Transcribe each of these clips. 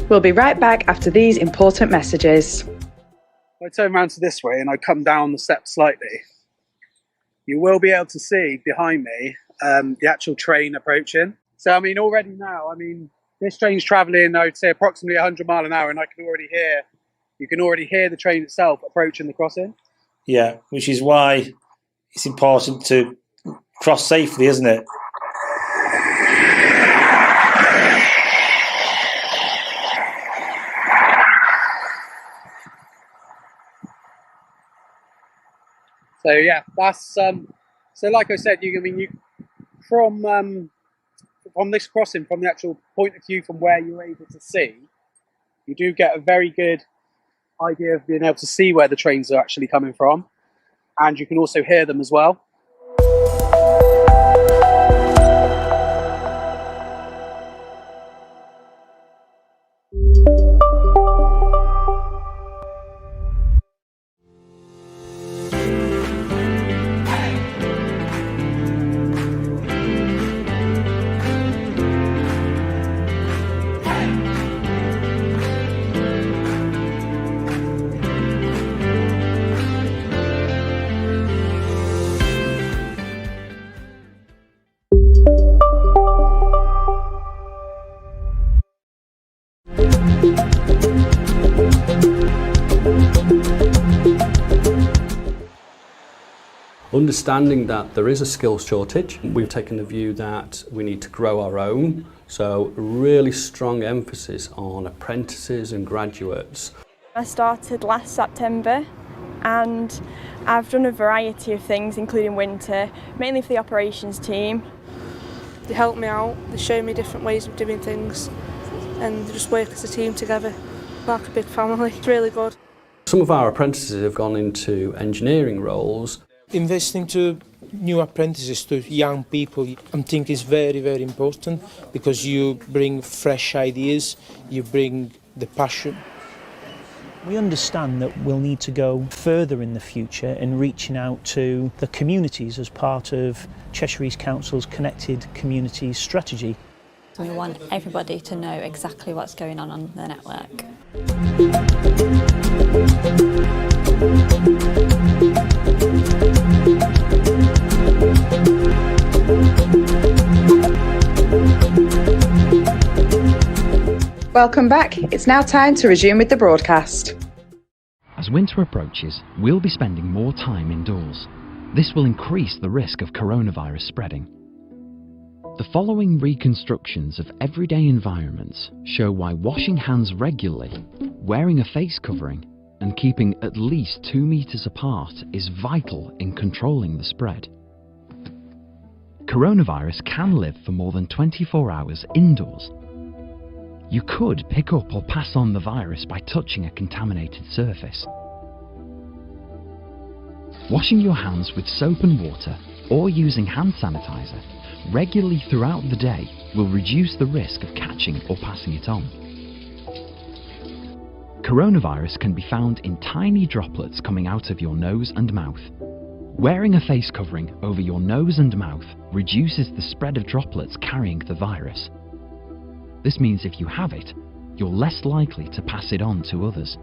We'll be right back after these important messages. If I turn around to this way and I come down the steps slightly, you will be able to see behind me the actual train approaching. So, I mean, already now, this train's travelling, I would say, approximately 100 miles an hour, and you can already hear the train itself approaching the crossing. Yeah, which is why it's important to cross safely, isn't it? So yeah, that's so like I said, from this crossing, from the actual point of view from where you're able to see, you do get a very good idea of being able to see where the trains are actually coming from, and you can also hear them as well. Understanding that there is a skills shortage, we've taken the view that we need to grow our own, so really strong emphasis on apprentices and graduates. I started last September and I've done a variety of things including winter, mainly for the operations team. They help me out, they show me different ways of doing things and they just work as a team together, like a big family. It's really good. Some of our apprentices have gone into engineering roles. Investing to new apprentices, to young people, I think is very, very important because you bring fresh ideas, you bring the passion. We understand that we'll need to go further in the future in reaching out to the communities as part of Cheshire East Council's Connected Communities strategy. We want everybody to know exactly what's going on the network. Welcome back. It's now time to resume with the broadcast. As winter approaches, we'll be spending more time indoors. This will increase the risk of coronavirus spreading. The following reconstructions of everyday environments show why washing hands regularly, wearing a face covering, and keeping at least 2 meters apart is vital in controlling the spread. Coronavirus can live for more than 24 hours indoors. You could pick up or pass on the virus by touching a contaminated surface. Washing your hands with soap and water or using hand sanitizer regularly throughout the day will reduce the risk of catching or passing it on. Coronavirus can be found in tiny droplets coming out of your nose and mouth. Wearing a face covering over your nose and mouth reduces the spread of droplets carrying the virus. This means if you have it, you're less likely to pass it on to others.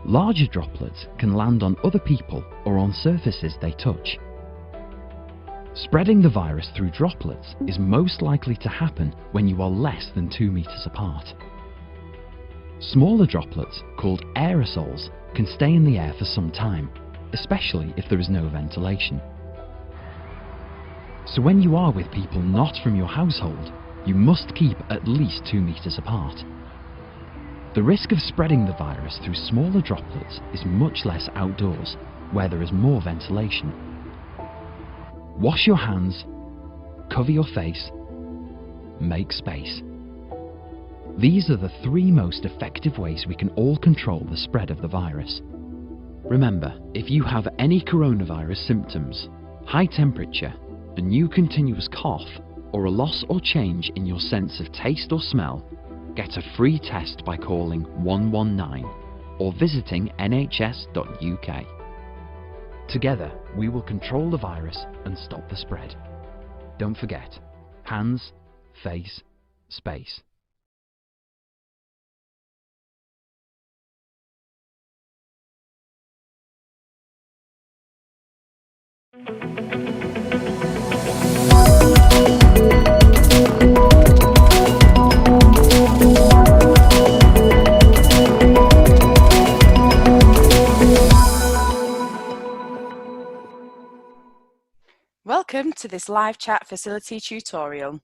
Larger droplets can land on other people or on surfaces they touch. Spreading the virus through droplets is most likely to happen when you are less than 2 meters apart. Smaller droplets, called aerosols, can stay in the air for some time, especially if there is no ventilation. So when you are with people not from your household, you must keep at least 2 meters apart. The risk of spreading the virus through smaller droplets is much less outdoors, where there is more ventilation. Wash your hands, cover your face, make space. These are the 3 most effective ways we can all control the spread of the virus. Remember, if you have any coronavirus symptoms, high temperature, a new continuous cough, or a loss or change in your sense of taste or smell, get a free test by calling 119 or visiting nhs.uk. Together, we will control the virus and stop the spread. Don't forget, hands, face, space. Welcome to this live chat facility tutorial.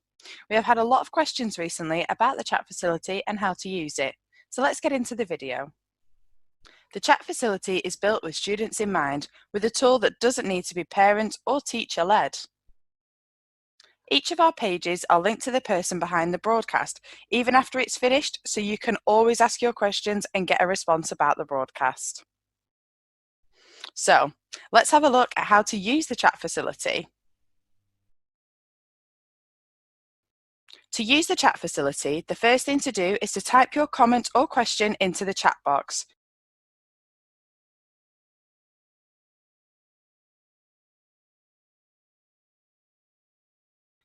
We have had a lot of questions recently about the chat facility and how to use it, so let's get into the video. The chat facility is built with students in mind, with a tool that doesn't need to be parent or teacher led. Each of our pages are linked to the person behind the broadcast, even after it's finished, so you can always ask your questions and get a response about the broadcast. So, let's have a look at how to use the chat facility. To use the chat facility, the first thing to do is to type your comment or question into the chat box.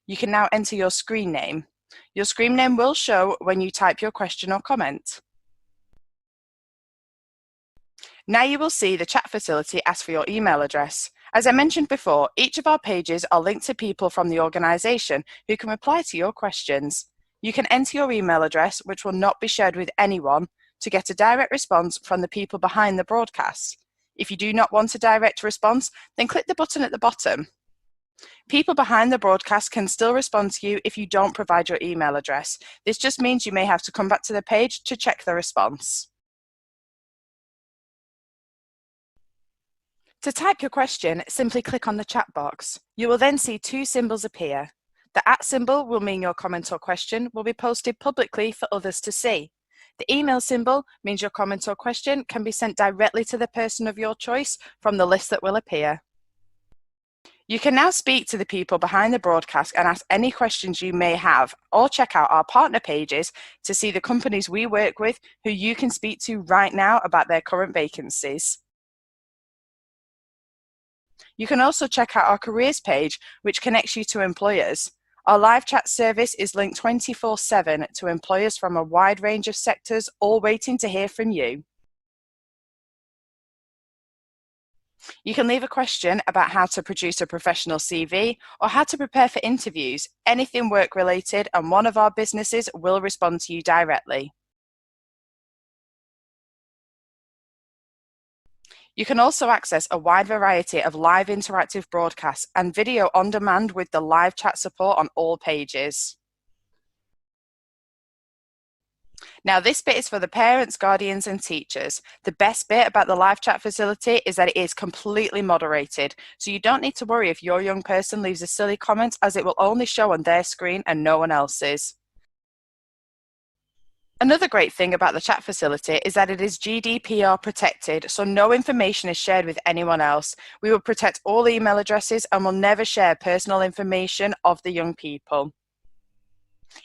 You can now enter your screen name. Your screen name will show when you type your question or comment. Now you will see the chat facility ask for your email address. As I mentioned before, each of our pages are linked to people from the organisation who can reply to your questions. You can enter your email address, which will not be shared with anyone, to get a direct response from the people behind the broadcast. If you do not want a direct response, then click the button at the bottom. People behind the broadcast can still respond to you if you don't provide your email address. This just means you may have to come back to the page to check the response. To type your question, simply click on the chat box. You will then see two symbols appear. The @ symbol will mean your comment or question will be posted publicly for others to see. The email symbol means your comment or question can be sent directly to the person of your choice from the list that will appear. You can now speak to the people behind the broadcast and ask any questions you may have, or check out our partner pages to see the companies we work with who you can speak to right now about their current vacancies. You can also check out our careers page, which connects you to employers. Our live chat service is linked 24/7 to employers from a wide range of sectors, all waiting to hear from you. You can leave a question about how to produce a professional CV or how to prepare for interviews, anything work related, and one of our businesses will respond to you directly. You can also access a wide variety of live interactive broadcasts and video on demand with the live chat support on all pages. Now this bit is for the parents, guardians and teachers. The best bit about the live chat facility is that it is completely moderated, so you don't need to worry if your young person leaves a silly comment, as it will only show on their screen and no one else's. Another great thing about the chat facility is that it is GDPR protected, so no information is shared with anyone else. We will protect all email addresses and will never share personal information of the young people.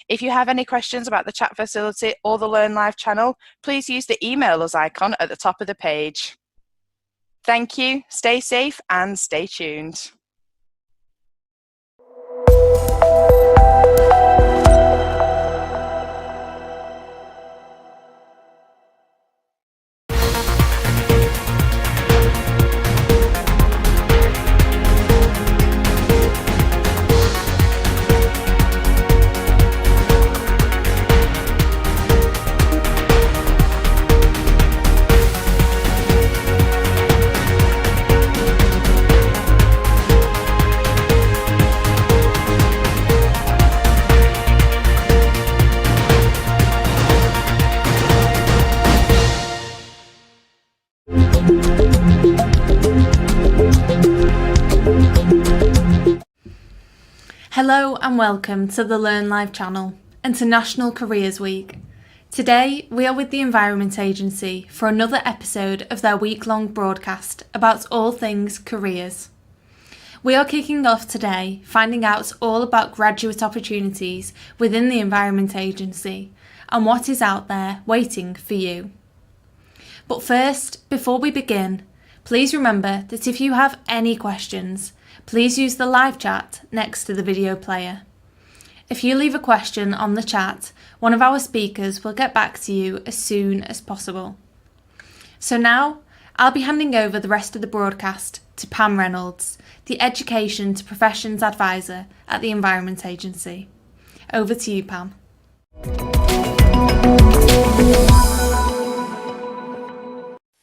If you have any questions about the chat facility or the Learn Live channel, please use the email us icon at the top of the page. Thank you, stay safe and stay tuned. Hello and welcome to the Learn Live channel and to National Careers Week. Today we are with the Environment Agency for another episode of their week-long broadcast about all things careers. We are kicking off today finding out all about graduate opportunities within the Environment Agency and what is out there waiting for you. But first, before we begin, Please remember that if you have any questions, please use the live chat next to the video player. If you leave a question on the chat, one of our speakers will get back to you as soon as possible. So now, I'll be handing over the rest of the broadcast to Pam Reynolds, the Education to Professions Advisor at the Environment Agency. Over to you, Pam.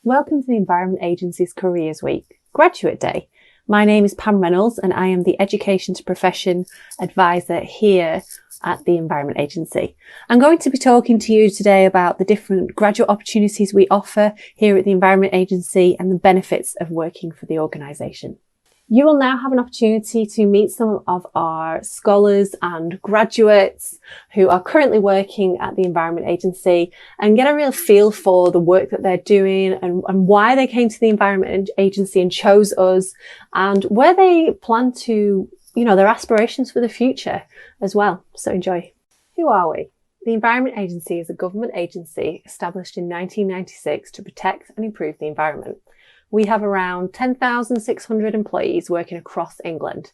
Welcome to the Environment Agency's Careers Week, Graduate Day. My name is Pam Reynolds and I am the Education to Profession Advisor here at the Environment Agency. I'm going to be talking to you today about the different graduate opportunities we offer here at the Environment Agency and the benefits of working for the organisation. You will now have an opportunity to meet some of our scholars and graduates who are currently working at the Environment Agency and get a real feel for the work that they're doing and why they came to the Environment Agency and chose us, and where they plan to, their aspirations for the future as well. So enjoy. Who are we? The Environment Agency is a government agency established in 1996 to protect and improve the environment. We have around 10,600 employees working across England.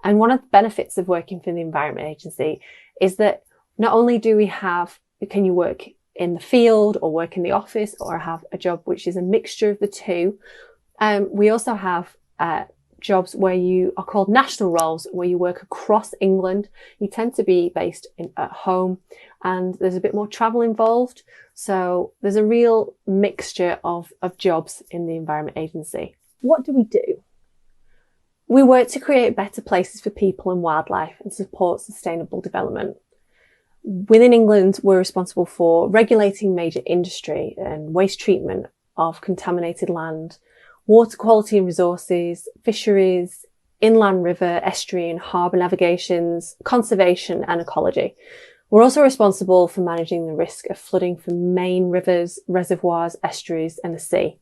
And one of the benefits of working for the Environment Agency is that not only can you work in the field or work in the office or have a job which is a mixture of the two, we also have jobs where you are called national roles, where you work across England. You tend to be based at home and there's a bit more travel involved. So there's a real mixture of jobs in the Environment Agency. What do we do? We work to create better places for people and wildlife and support sustainable development. Within England, we're responsible for regulating major industry and waste treatment of contaminated land, water quality and resources, fisheries, inland river, estuary and harbour navigations, conservation and ecology. We're also responsible for managing the risk of flooding from main rivers, reservoirs, estuaries and the sea.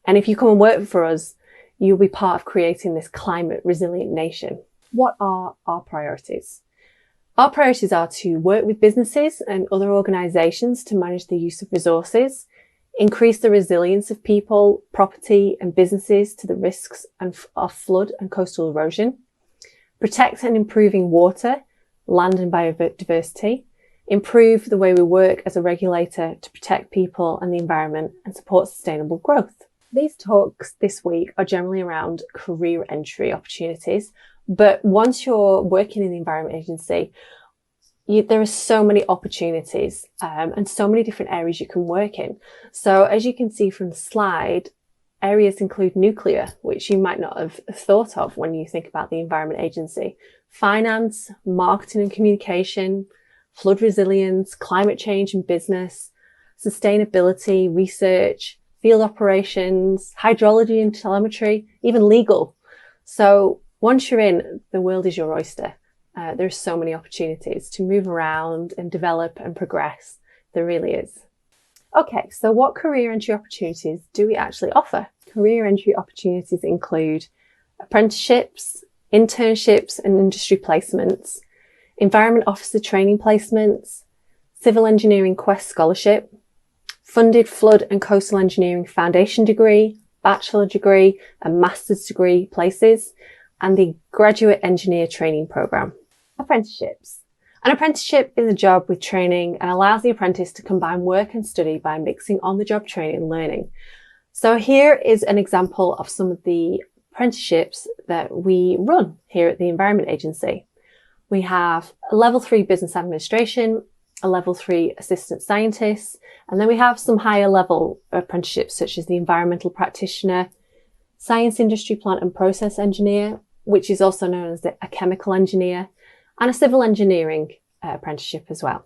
And if you come and work for us, you'll be part of creating this climate resilient nation. What are our priorities? Our priorities are to work with businesses and other organisations to manage the use of resources, increase the resilience of people, property and businesses to the risks of flood and coastal erosion, protect and improving water, land and biodiversity, improve the way we work as a regulator to protect people and the environment and support sustainable growth. These talks this week are generally around career entry opportunities, but once you're working in the Environment Agency, there are so many opportunities and so many different areas you can work in. So as you can see from the slide, areas include nuclear, which you might not have thought of when you think about the Environment Agency, finance, marketing and communication, flood resilience, climate change and business, sustainability, research, field operations, hydrology and telemetry, even legal. So once you're in, the world is your oyster. There's so many opportunities to move around and develop and progress. There really is. Okay, so what career entry opportunities do we actually offer? Career entry opportunities include apprenticeships, internships and industry placements, environment officer training placements, civil engineering Quest scholarship, funded flood and coastal engineering foundation degree, bachelor degree and master's degree places, and the graduate engineer training programme. Apprenticeships. An apprenticeship is a job with training and allows the apprentice to combine work and study by mixing on-the-job training and learning. So here is an example of some of the apprenticeships that we run here at the Environment Agency. We have a level 3 business administration, a level 3 assistant scientist, and then we have some higher level apprenticeships such as the environmental practitioner, science industry plant and process engineer, which is also known as a chemical engineer, and a civil engineering apprenticeship as well.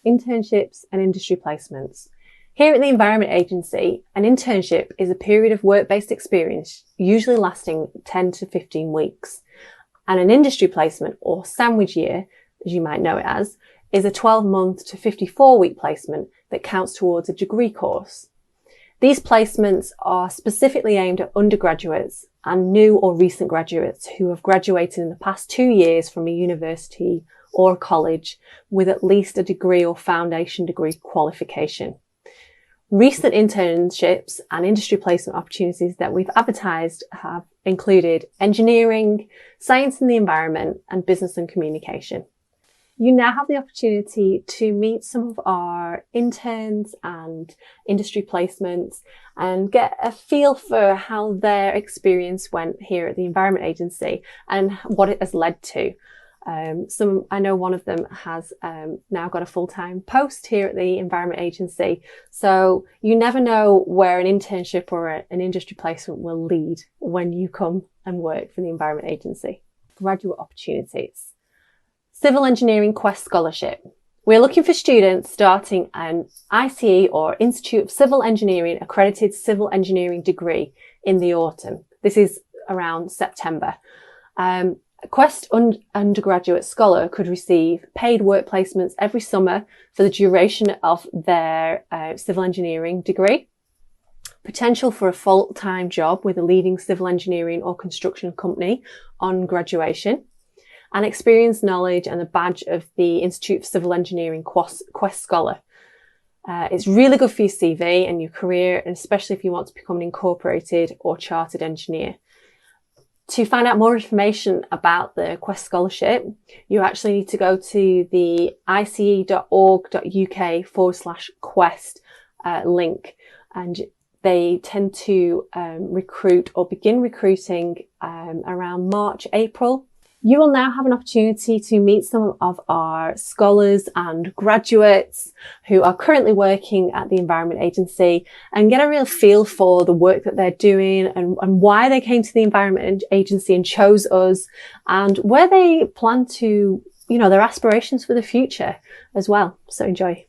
Internships and industry placements. Here at the Environment Agency, an internship is a period of work-based experience, usually lasting 10 to 15 weeks. And an industry placement, or sandwich year, as you might know it as, is a 12-month to 54-week placement that counts towards a degree course. These placements are specifically aimed at undergraduates and new or recent graduates who have graduated in the past 2 years from a university or a college with at least a degree or foundation degree qualification. Recent internships and industry placement opportunities that we've advertised have included engineering, science and the environment, and business and communication. You now have the opportunity to meet some of our interns and industry placements and get a feel for how their experience went here at the Environment Agency and what it has led to. I know one of them has now got a full-time post here at the Environment Agency. So you never know where an internship or an industry placement will lead when you come and work for the Environment Agency. Graduate opportunities. Civil Engineering Quest Scholarship. We're looking for students starting an ICE or Institute of Civil Engineering accredited civil engineering degree in the autumn. This is around September. A Quest undergraduate scholar could receive paid work placements every summer for the duration of their civil engineering degree, potential for a full-time job with a leading civil engineering or construction company on graduation, and experience, knowledge and the badge of the Institute of Civil Engineering Quest Scholar. It's really good for your CV and your career, and especially if you want to become an incorporated or chartered engineer. To find out more information about the Quest Scholarship, you actually need to go to the ice.org.uk/Quest link, and they tend to recruit or begin recruiting around March, April. You will now have an opportunity to meet some of our scholars and graduates who are currently working at the Environment Agency and get a real feel for the work that they're doing and why they came to the Environment Agency and chose us, and where they plan to, their aspirations for the future as well. So enjoy.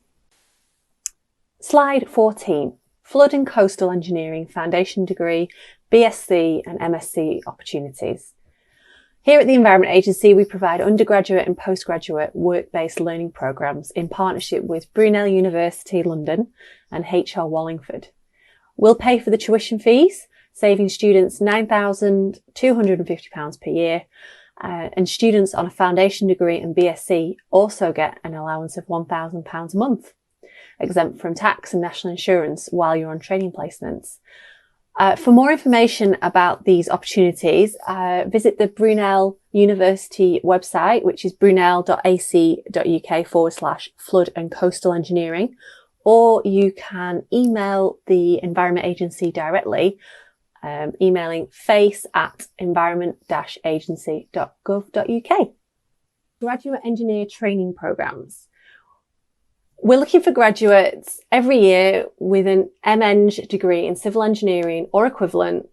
Slide 14, Flood and Coastal Engineering Foundation Degree, BSc and MSc opportunities. Here at the Environment Agency, we provide undergraduate and postgraduate work-based learning programmes in partnership with Brunel University London and HR Wallingford. We'll pay for the tuition fees, saving students £9,250 per year, and students on a foundation degree and BSc also get an allowance of £1,000 a month, exempt from tax and national insurance while you're on training placements. For more information about these opportunities, visit the Brunel University website, which is brunel.ac.uk/flood and coastal engineering, or you can email the Environment Agency directly, emailing face@environment-agency.gov.uk. Graduate Engineer Training Programmes. We're looking for graduates every year with an MEng degree in civil engineering or equivalent.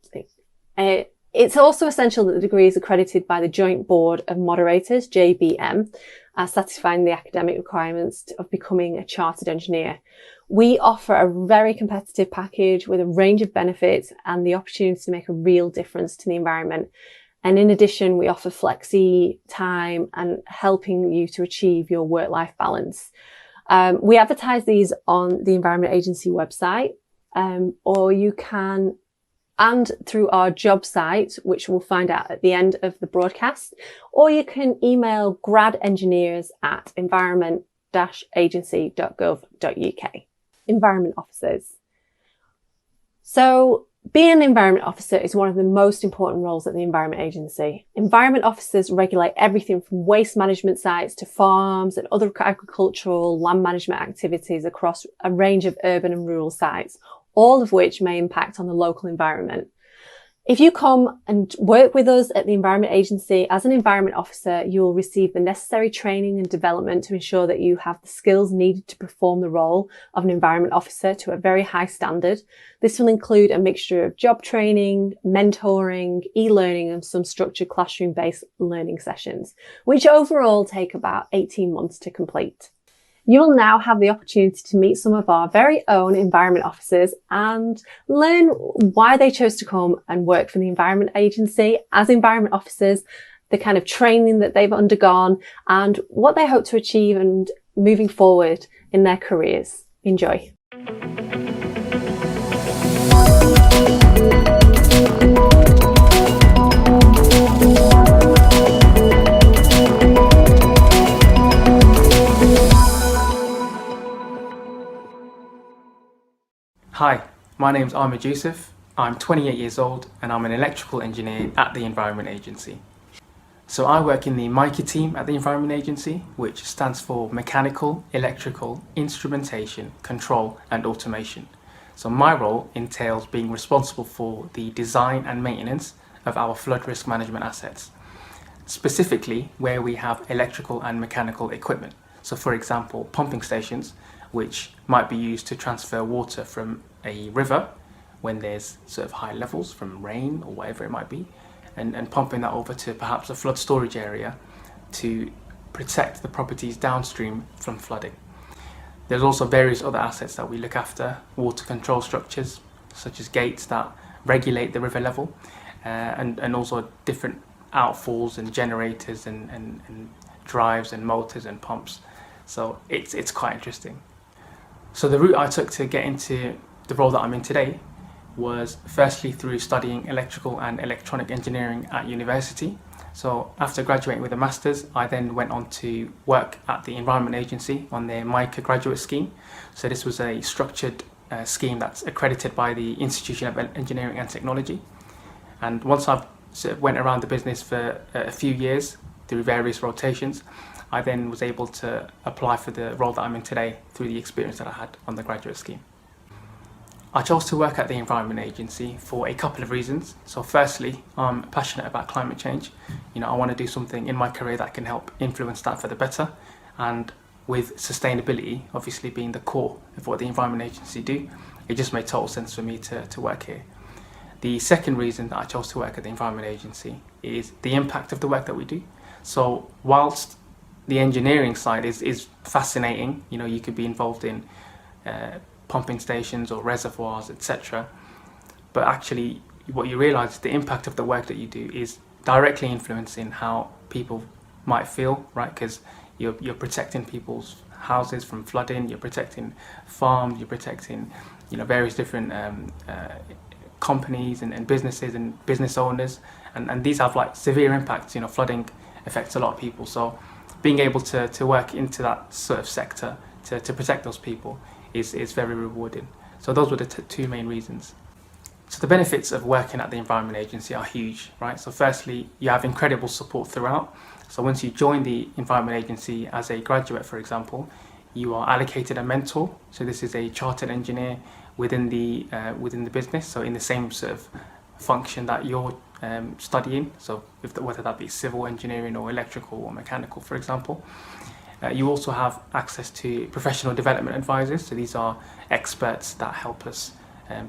It's also essential that the degree is accredited by the Joint Board of Moderators, JBM, as satisfying the academic requirements of becoming a chartered engineer. We offer a very competitive package with a range of benefits and the opportunity to make a real difference to the environment. And in addition, we offer flexi time and helping you to achieve your work-life balance. We advertise these on the Environment Agency website, or you can, and through our job site, which we'll find out at the end of the broadcast, or you can email gradengineers@environment-agency.gov.uk. Environment officers. So, being an environment officer is one of the most important roles at the Environment Agency. Environment officers regulate everything from waste management sites to farms and other agricultural land management activities across a range of urban and rural sites, all of which may impact on the local environment. If you come and work with us at the Environment Agency as an environment officer, you will receive the necessary training and development to ensure that you have the skills needed to perform the role of an environment officer to a very high standard. This will include a mixture of job training, mentoring, e-learning and some structured classroom-based learning sessions, which overall take about 18 months to complete. You will now have the opportunity to meet some of our very own environment officers and learn why they chose to come and work for the Environment Agency as environment officers, the kind of training that they've undergone and what they hope to achieve and moving forward in their careers. Enjoy. Hi, my name's Ahmed Yusuf. I'm 28 years old and I'm an electrical engineer at the Environment Agency. So I work in the MICA team at the Environment Agency, which stands for Mechanical, Electrical, Instrumentation, Control and Automation. So my role entails being responsible for the design and maintenance of our flood risk management assets, specifically where we have electrical and mechanical equipment. So for example, pumping stations, which might be used to transfer water from a river when there's sort of high levels from rain or whatever it might be, and pumping that over to perhaps a flood storage area to protect the properties downstream from flooding. There's also various other assets that we look after, water control structures such as gates that regulate the river level, and also different outfalls and generators and drives and motors and pumps. So it's quite interesting. So the route I took to get into the role that I'm in today was firstly through studying electrical and electronic engineering at university. So after graduating with a master's, I then went on to work at the Environment Agency on their MICA graduate scheme. So this was a structured scheme that's accredited by the Institution of Engineering and Technology. And once I've sort of went around the business for a few years through various rotations, I then was able to apply for the role that I'm in today through the experience that I had on the graduate scheme. I chose to work at the Environment Agency for a couple of reasons. So firstly, I'm passionate about climate change. I want to do something in my career that can help influence that for the better. And with sustainability obviously being the core of what the Environment Agency do, it just made total sense for me to work here. The second reason that I chose to work at the Environment Agency is the impact of the work that we do. So whilst the engineering side is fascinating, you could be involved in pumping stations or reservoirs, etc. But actually what you realise is the impact of the work that you do is directly influencing how people might feel, right? Because you're protecting people's houses from flooding, you're protecting farms, you're protecting various different companies and businesses and business owners, and these have like severe impacts. Flooding affects a lot of people, so being able to work into that sort of sector to protect those people is very rewarding. So those were the two main reasons. So the benefits of working at the Environment Agency are huge, right? So firstly, you have incredible support throughout. So once you join the Environment Agency as a graduate, for example, you are allocated a mentor. So this is a chartered engineer within the business, so in the same sort of function that you're studying. So whether that be civil engineering or electrical or mechanical, for example. You also have access to professional development advisors. So these are experts that help us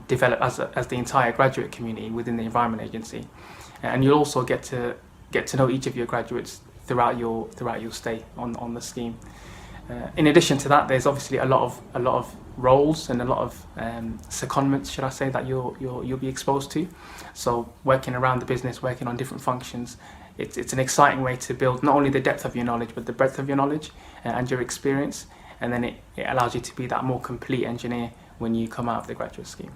develop as the entire graduate community within the Environment Agency. And you'll also get to know each of your graduates throughout your stay on the scheme. In addition to that, there's obviously a lot of roles and a lot of secondments, should I say, that you'll be exposed to. So working around the business, working on different functions, it's an exciting way to build not only the depth of your knowledge but the breadth of your knowledge and your experience, and then it allows you to be that more complete engineer when you come out of the graduate scheme.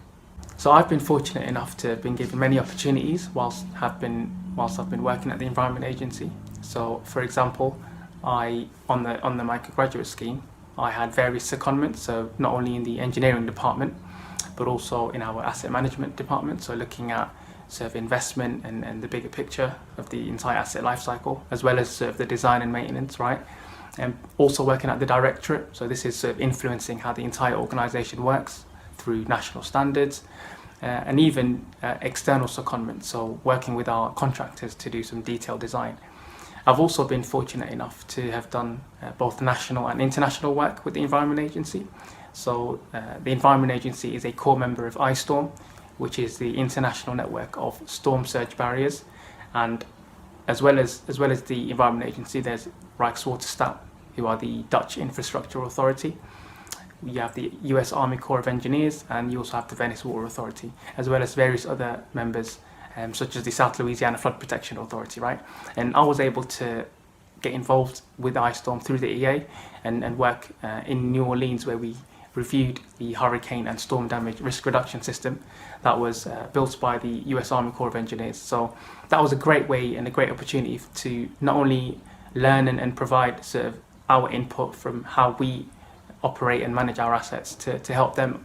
So I've been fortunate enough to have been given many opportunities whilst I've been working at the Environment Agency. So for example, on the MICA graduate scheme, I had various secondments, so not only in the engineering department but also in our asset management department, so looking at sort of investment and the bigger picture of the entire asset life cycle, as well as sort of the design and maintenance, right? And also working at the directorate, so this is sort of influencing how the entire organisation works through national standards, and even external secondment, so working with our contractors to do some detailed design. I've also been fortunate enough to have done both national and international work with the Environment Agency. So the Environment Agency is a core member of ISTORM, which is the international network of storm surge barriers, and as well as the Environment Agency, there's Rijkswaterstaat, who are the Dutch Infrastructure Authority. You have the US Army Corps of Engineers, and you also have the Venice Water Authority, as well as various other members, such as the South Louisiana Flood Protection Authority, right? And I was able to get involved with ISTORM through the EA and work in New Orleans, where we reviewed the hurricane and storm damage risk reduction system that was built by the US Army Corps of Engineers. So that was a great way and a great opportunity to not only learn and provide sort of our input from how we operate and manage our assets to help them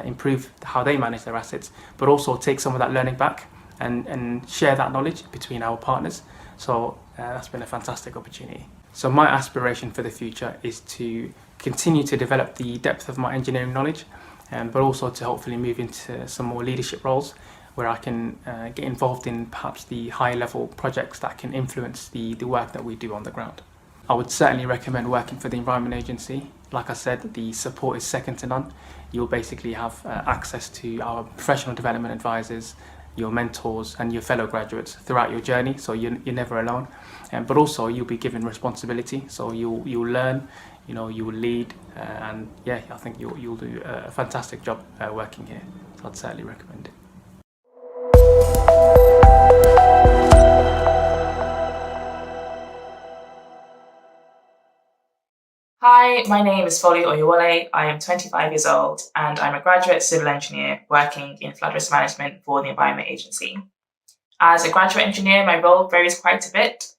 improve how they manage their assets, but also take some of that learning back and share that knowledge between our partners. So that's been a fantastic opportunity. So my aspiration for the future is to continue to develop the depth of my engineering knowledge, but also to hopefully move into some more leadership roles where I can get involved in perhaps the high level projects that can influence the work that we do on the ground. I would certainly recommend working for the Environment Agency. Like I said, the support is second to none. You'll basically have access to our professional development advisors, your mentors and your fellow graduates throughout your journey, so you're never alone. But also you'll be given responsibility, so you'll learn, you will lead, and yeah, I think you'll do a fantastic job working here. So I'd certainly recommend it. Hi, my name is Folly Oyewole. I am 25 years old and I'm a graduate civil engineer working in flood risk management for the Environment Agency. As a graduate engineer, my role varies quite a bit.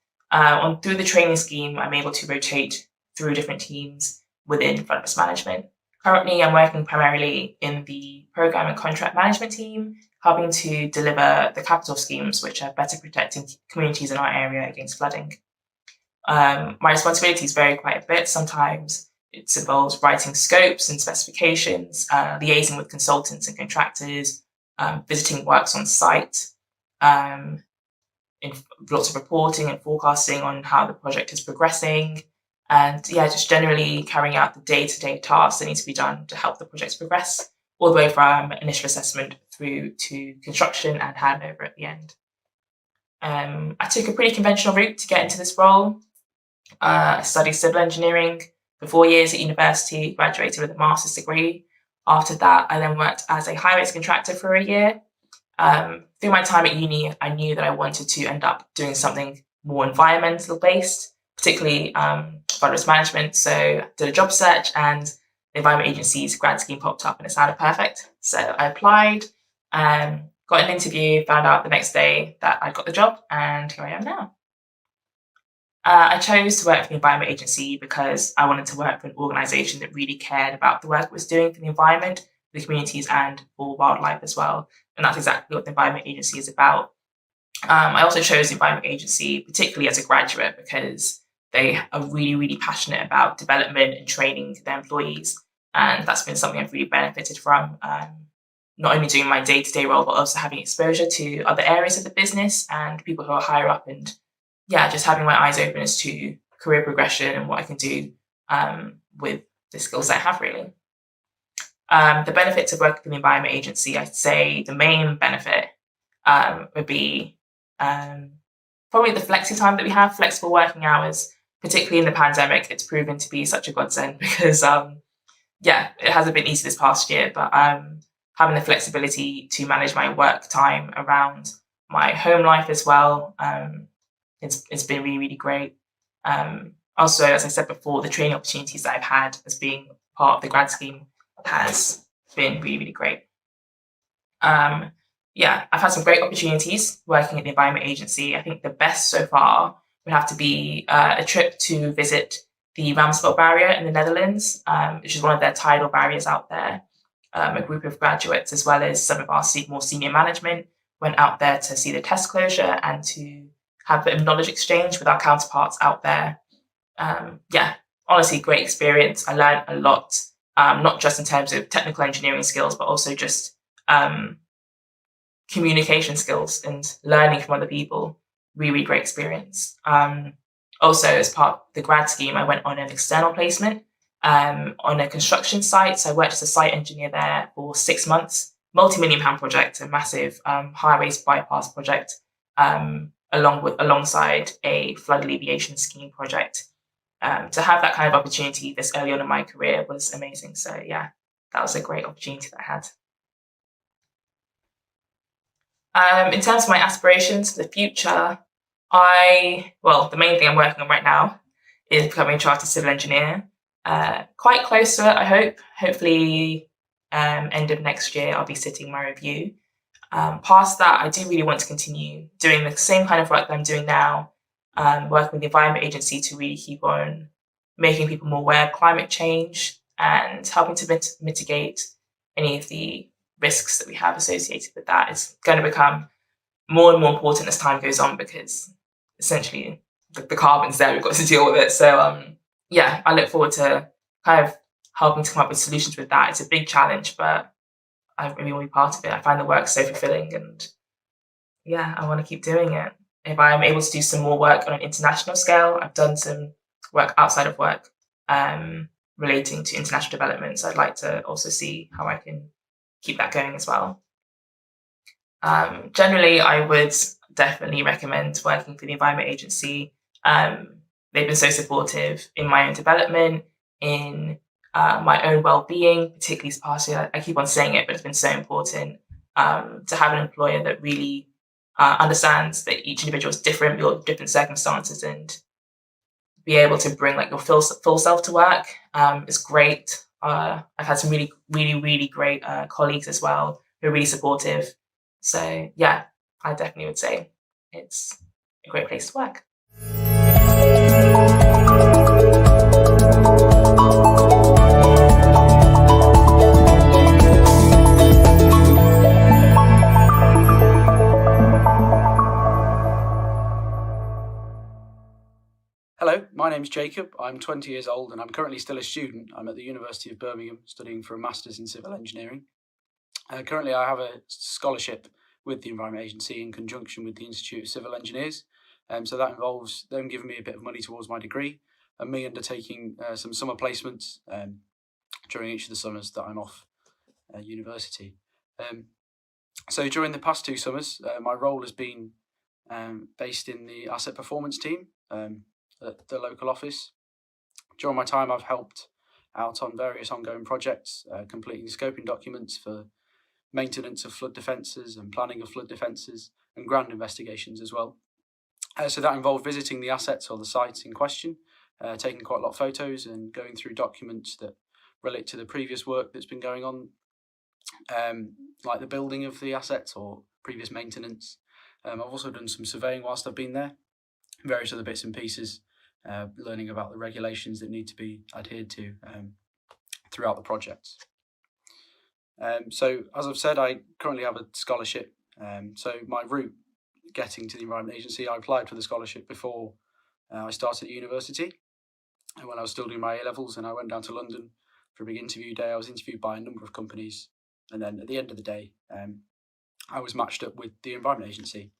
Through the training scheme, I'm able to rotate through different teams within flood risk management. Currently, I'm working primarily in the program and contract management team, helping to deliver the capital schemes, which are better protecting communities in our area against flooding. My responsibilities vary quite a bit. Sometimes it involves writing scopes and specifications, liaising with consultants and contractors, visiting works on site, in lots of reporting and forecasting on how the project is progressing, and yeah, just generally carrying out the day-to-day tasks that need to be done to help the projects progress, all the way from initial assessment through to construction and handover at the end. I took a pretty conventional route to get into this role. I studied civil engineering for 4 years at university, graduated with a master's degree. After that, I then worked as a highways contractor for a year. Through my time at uni, I knew that I wanted to end up doing something more environmental based, particularly flood risk management. So I did a job search and the Environment Agency's grad scheme popped up and it sounded perfect. So I applied, got an interview, found out the next day that I got the job, and here I am now. I chose to work for the Environment Agency because I wanted to work for an organisation that really cared about the work it was doing for the environment, the communities and for wildlife as well. And that's exactly what the Environment Agency is about. I also chose the Environment Agency particularly as a graduate because they are really, really passionate about development and training their employees. And that's been something I've really benefited from, not only doing my day-to-day role, but also having exposure to other areas of the business and people who are higher up, and yeah, just having my eyes open as to career progression and what I can do with the skills I have, really. The benefits of working for the Environment Agency, I'd say the main benefit would be probably the flexi time that we have, flexible working hours, particularly in the pandemic. It's proven to be such a godsend because, yeah, it hasn't been easy this past year, but having the flexibility to manage my work time around my home life as well, it's been really, really great. Also, as I said before, the training opportunities that I've had as being part of the grad scheme has been really, really great. Yeah, I've had some great opportunities working at the Environment Agency. I think the best so far would have to be a trip to visit the Ramsveld Barrier in the Netherlands, which is one of their tidal barriers out there. A group of graduates, as well as some of our more senior management, went out there to see the test closure and to have a bit of knowledge exchange with our counterparts out there. Yeah, honestly, great experience. I learned a lot, not just in terms of technical engineering skills, but also just communication skills and learning from other people. Really, really great experience. Also, as part of the grad scheme, I went on an external placement on a construction site. So I worked as a site engineer there for 6 months, multi-million-pound project, a massive highways bypass project, alongside a flood alleviation scheme project. To have that kind of opportunity this early on in my career was amazing. So yeah, that was a great opportunity that I had. In terms of my aspirations for the future, the main thing I'm working on right now is becoming a chartered civil engineer. Quite close to it, I hope. Hopefully, end of next year, I'll be sitting my review. Past that, I do really want to continue doing the same kind of work that I'm doing now, working with the Environment Agency to really keep on making people more aware of climate change and helping to mitigate any of the risks that we have associated with that is going to become more and more important as time goes on, because essentially the carbon's there, we've got to deal with it. So I look forward to kind of helping to come up with solutions with that. It's a big challenge, but I really want to be part of it. I find the work so fulfilling, and I want to keep doing it. If I'm able to do some more work on an international scale, I've done some work outside of work relating to international development. So I'd like to also see how I can keep that going as well. Generally, I would definitely recommend working for the Environment Agency. They've been so supportive in my own development, in my own well-being, particularly this past year. I keep on saying it, but it's been so important to have an employer that really understands that each individual is different, we all have different circumstances, and be able to bring like your full self to work is great. I've had some really, really, really great colleagues as well who are really supportive. So I definitely would say it's a great place to work. Hello, my name's Jacob. I'm 20 years old and I'm currently still a student. I'm at the University of Birmingham studying for a Masters in Civil Engineering. Currently I have a scholarship with the Environment Agency in conjunction with the Institute of Civil Engineers. So that involves them giving me a bit of money towards my degree and me undertaking some summer placements during each of the summers that I'm off university. So during the past 2 summers, my role has been based in the asset performance team at the local office. During my time, I've helped out on various ongoing projects, completing scoping documents for maintenance of flood defences and planning of flood defences and ground investigations as well. So that involved visiting the assets or the sites in question, taking quite a lot of photos and going through documents that relate to the previous work that's been going on, like the building of the assets or previous maintenance. I've also done some surveying whilst I've been there, various other bits and pieces, learning about the regulations that need to be adhered to throughout the projects. So as I've said, I currently have a scholarship. So my route getting to the Environment Agency, I applied for the scholarship before I started at university, and when I was still doing my A-levels, and I went down to London for a big interview day. I was interviewed by a number of companies, and then at the end of the day, I was matched up with the Environment Agency.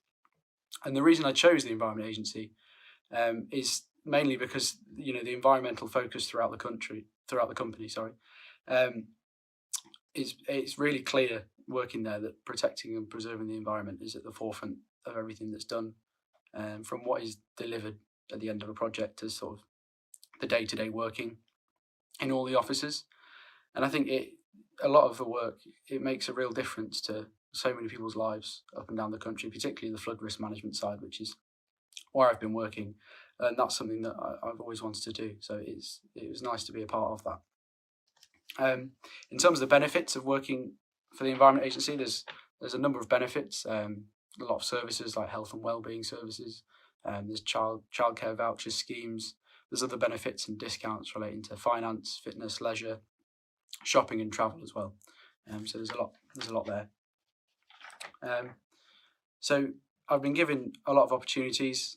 And the reason I chose the Environment Agency is mainly because the environmental focus throughout the company, it's really clear working there that protecting and preserving the environment is at the forefront of everything that's done, from what is delivered at the end of a project to sort of the day-to-day working in all the offices. And I think a lot of the work, it makes a real difference to so many people's lives up and down the country, particularly the flood risk management side, which is where I've been working, and that's something that I've always wanted to do. So it was nice to be a part of that. In terms of the benefits of working for the Environment Agency, there's a number of benefits. A lot of services like health and wellbeing services. There's childcare voucher schemes. There's other benefits and discounts relating to finance, fitness, leisure, shopping, and travel as well. So there's a lot there. So I've been given a lot of opportunities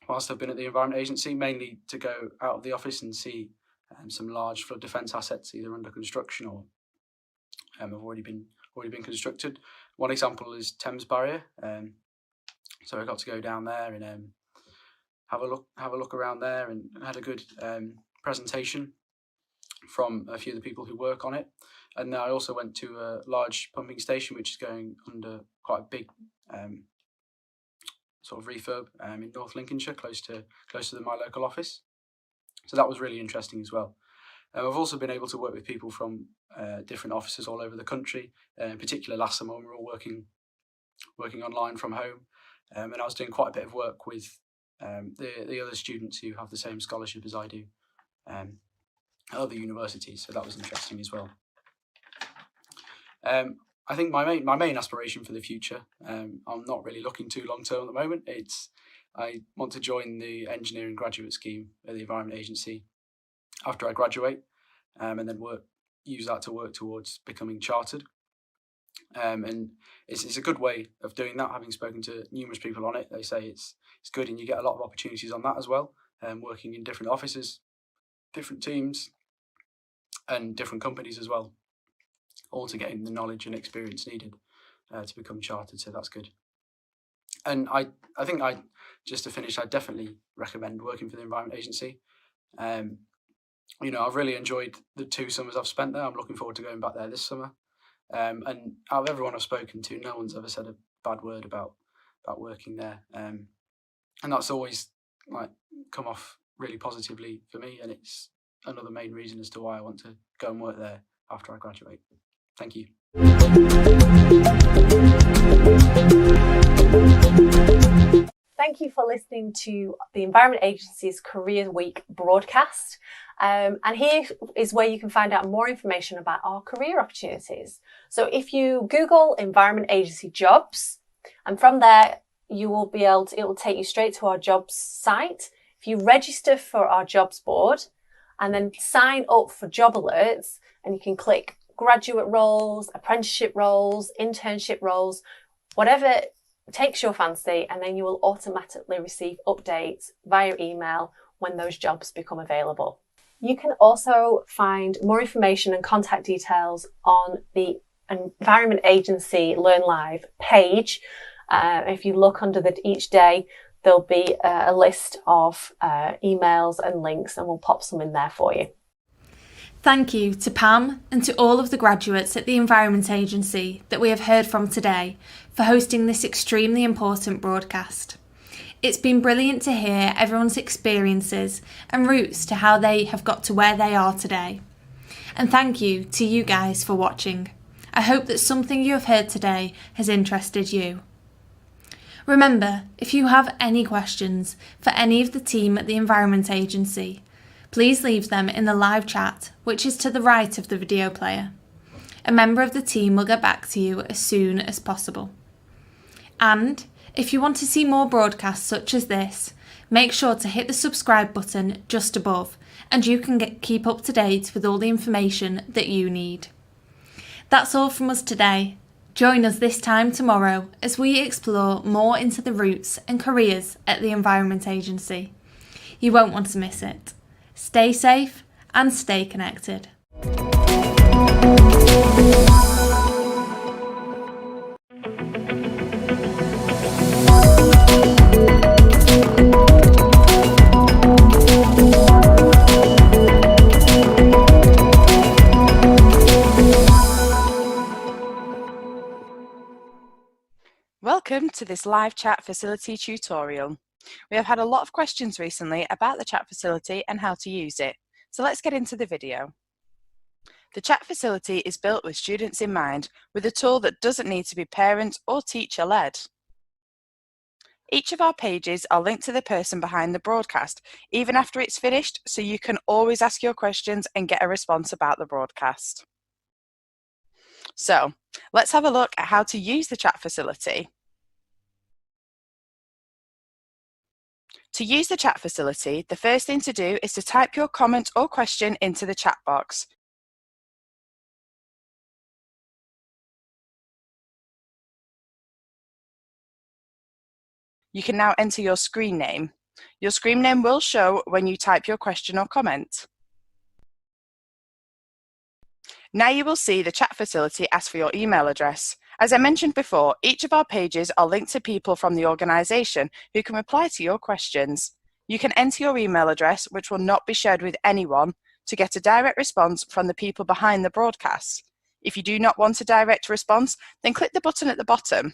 whilst I've been at the Environment Agency, mainly to go out of the office and see some large flood defence assets either under construction or have already been constructed. One example is Thames Barrier. So I got to go down there and have a look around there, and had a good presentation from a few of the people who work on it. And I also went to a large pumping station which is going under quite a big sort of refurb in North Lincolnshire, close to my local office. So that was really interesting as well. I've also been able to work with people from different offices all over the country. In particular, last summer we were all working online from home, and I was doing quite a bit of work with the other students who have the same scholarship as I do at other universities. So that was interesting as well. I think my main aspiration for the future, I'm not really looking too long term at the moment. I want to join the engineering graduate scheme at the Environment Agency after I graduate, and then work use that to work towards becoming chartered. And it's a good way of doing that. Having spoken to numerous people on it, they say it's good, and you get a lot of opportunities on that as well. Working in different offices, different teams, and different companies as well, all to gain the knowledge and experience needed to become chartered. So that's good. And I think just to finish, I definitely recommend working for the Environment Agency. You know, I've really enjoyed the 2 summers I've spent there. I'm looking forward to going back there this summer. And out of everyone I've spoken to, no one's ever said a bad word about working there. And that's always like come off really positively for me. And it's another main reason as to why I want to go and work there after I graduate. Thank you. Thank you for listening to the Environment Agency's Careers Week broadcast. And here is where you can find out more information about our career opportunities. So if you Google Environment Agency jobs, and from there you will be able to, it will take you straight to our jobs site. If you register for our jobs board and then sign up for job alerts, and you can click graduate roles, apprenticeship roles, internship roles, whatever takes your fancy, and then you will automatically receive updates via email when those jobs become available. You can also find more information and contact details on the Environment Agency Learn Live page. If you look under each day, there'll be a list of emails and links, and we'll pop some in there for you. Thank you to Pam and to all of the graduates at the Environment Agency that we have heard from today for hosting this extremely important broadcast. It's been brilliant to hear everyone's experiences and routes to how they have got to where they are today. And thank you to you guys for watching. I hope that something you have heard today has interested you. Remember, if you have any questions for any of the team at the Environment Agency, please leave them in the live chat, which is to the right of the video player. A member of the team will get back to you as soon as possible. And if you want to see more broadcasts such as this, make sure to hit the subscribe button just above, and you can keep up to date with all the information that you need. That's all from us today. Join us this time tomorrow as we explore more into the routes and careers at the Environment Agency. You won't want to miss it. Stay safe and stay connected. Welcome to this live chat facility tutorial. We have had a lot of questions recently about the chat facility and how to use it, so let's get into the video. The chat facility is built with students in mind, with a tool that doesn't need to be parent or teacher led. Each of our pages are linked to the person behind the broadcast, even after it's finished, so you can always ask your questions and get a response about the broadcast. So, let's have a look at how to use the chat facility. To use the chat facility, the first thing to do is to type your comment or question into the chat box. You can now enter your screen name. Your screen name will show when you type your question or comment. Now you will see the chat facility ask for your email address. As I mentioned before, each of our pages are linked to people from the organisation who can reply to your questions. You can enter your email address, which will not be shared with anyone, to get a direct response from the people behind the broadcast. If you do not want a direct response, then click the button at the bottom.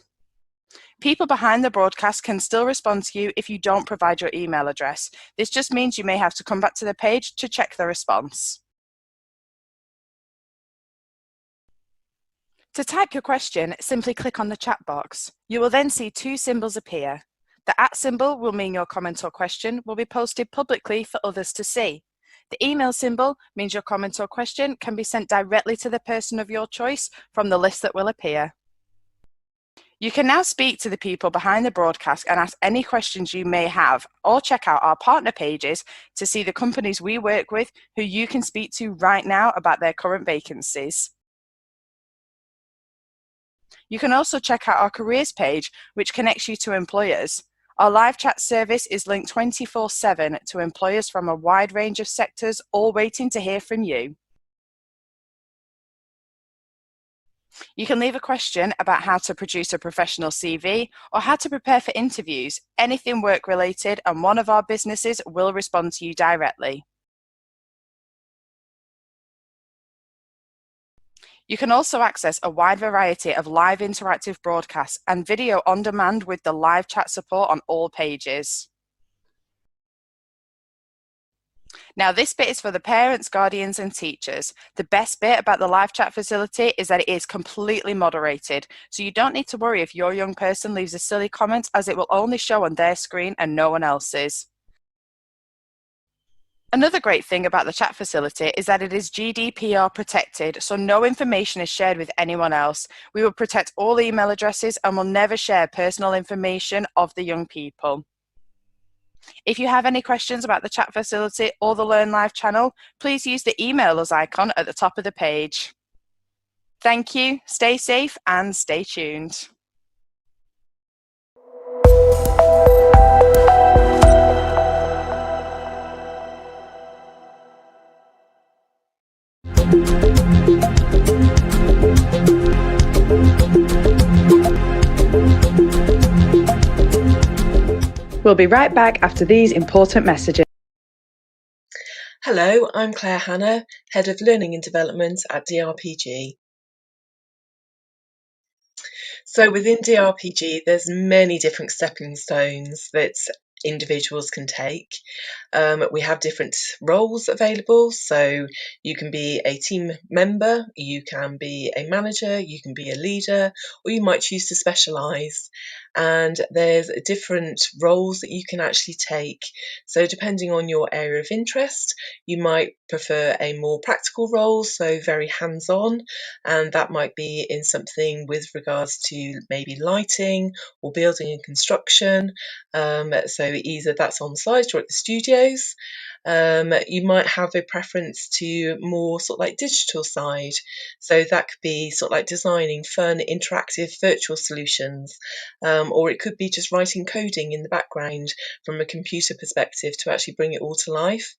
People behind the broadcast can still respond to you if you don't provide your email address. This just means you may have to come back to the page to check the response. To type your question, simply click on the chat box. You will then see two symbols appear. The @ symbol will mean your comment or question will be posted publicly for others to see. The email symbol means your comment or question can be sent directly to the person of your choice from the list that will appear. You can now speak to the people behind the broadcast and ask any questions you may have, or check out our partner pages to see the companies we work with who you can speak to right now about their current vacancies. You can also check out our careers page, which connects you to employers. Our live chat service is linked 24/7 to employers from a wide range of sectors, all waiting to hear from you. You can leave a question about how to produce a professional CV or how to prepare for interviews, anything work related, and one of our businesses will respond to you directly. You can also access a wide variety of live interactive broadcasts and video on demand with the live chat support on all pages. Now, this bit is for the parents, guardians, and teachers. The best bit about the live chat facility is that it is completely moderated, so you don't need to worry if your young person leaves a silly comment, as it will only show on their screen and no one else's. Another great thing about the chat facility is that it is GDPR protected, so no information is shared with anyone else. We will protect all email addresses and will never share personal information of the young people. If you have any questions about the chat facility or the Learn Live channel, please use the email us icon at the top of the page. Thank you, stay safe and stay tuned. We'll be right back after these important messages. Hello, I'm Claire Hanna, Head of Learning and Development at DRPG. So within DRPG, there's many different stepping stones that individuals can take. We have different roles available, so you can be a team member, you can be a manager, you can be a leader, or you might choose to specialise. And there's different roles that you can actually take. So depending on your area of interest, you might prefer a more practical role, so very hands-on, and that might be in something with regards to maybe lighting or building and construction. So either that's on site or at the studios. You might have a preference to more sort of like digital side. So that could be sort of like designing fun, interactive virtual solutions, or it could be just writing coding in the background from a computer perspective to actually bring it all to life.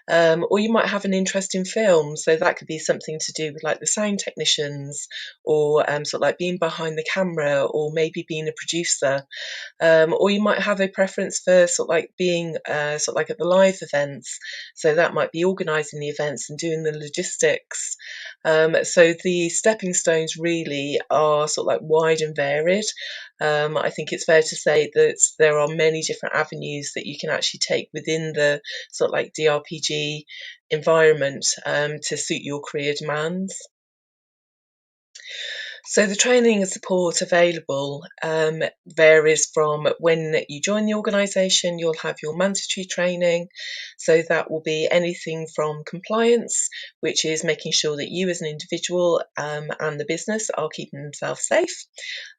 Or you might have an interest in film, so that could be something to do with like the sound technicians, or sort of like being behind the camera, or maybe being a producer. Or you might have a preference for sort of like being sort of like at the live events, so that might be organising the events and doing the logistics. So the stepping stones really are sort of like wide and varied. I think it's fair to say that there are many different avenues that you can actually take within the sort of like DRPG environment to suit your career demands. So the training and support available varies from when you join the organisation. You'll have your mandatory training, so that will be anything from compliance, which is making sure that you as an individual and the business are keeping themselves safe,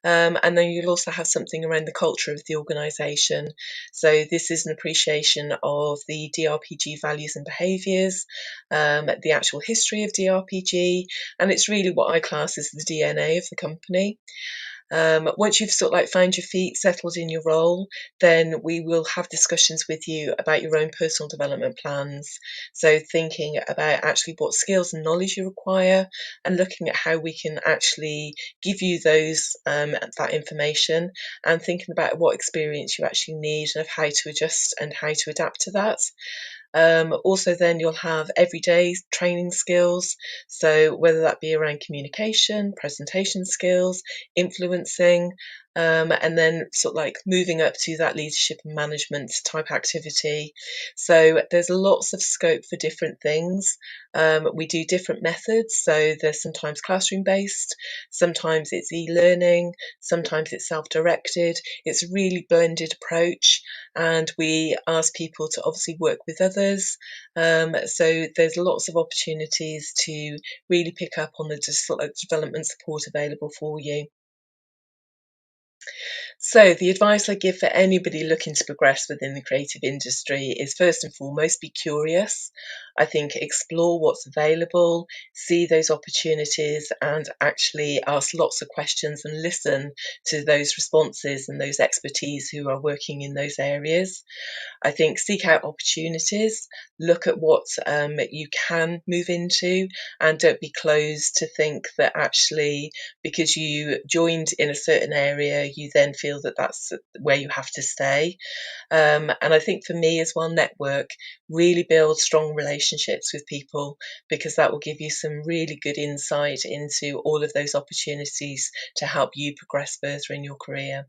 and then you'll also have something around the culture of the organisation. So this is an appreciation of the DRPG values and behaviours, the actual history of DRPG, and it's really what I class as the DNA of the company. Once you've sort of like found your feet, settled in your role, then we will have discussions with you about your own personal development plans. So thinking about actually what skills and knowledge you require, and looking at how we can actually give you those that information, and thinking about what experience you actually need and of how to adjust and how to adapt to that. Also then you'll have everyday training skills, so whether that be around communication, presentation skills, influencing, and then sort of like moving up to that leadership and management type activity. So there's lots of scope for different things. We do different methods, so there's sometimes classroom based, sometimes it's e-learning, sometimes it's self-directed. It's a really blended approach, and we ask people to obviously work with others. So there's lots of opportunities to really pick up on the development support available for you. So the advice I give for anybody looking to progress within the creative industry is, first and foremost, be curious. I think explore what's available, see those opportunities, and actually ask lots of questions and listen to those responses and those expertise who are working in those areas. I think seek out opportunities, look at what you can move into, and don't be closed to think that actually because you joined in a certain area, you then feel that that's where you have to stay. And I think for me as well, network, really build strong relationships with people, because that will give you some really good insight into all of those opportunities to help you progress further in your career.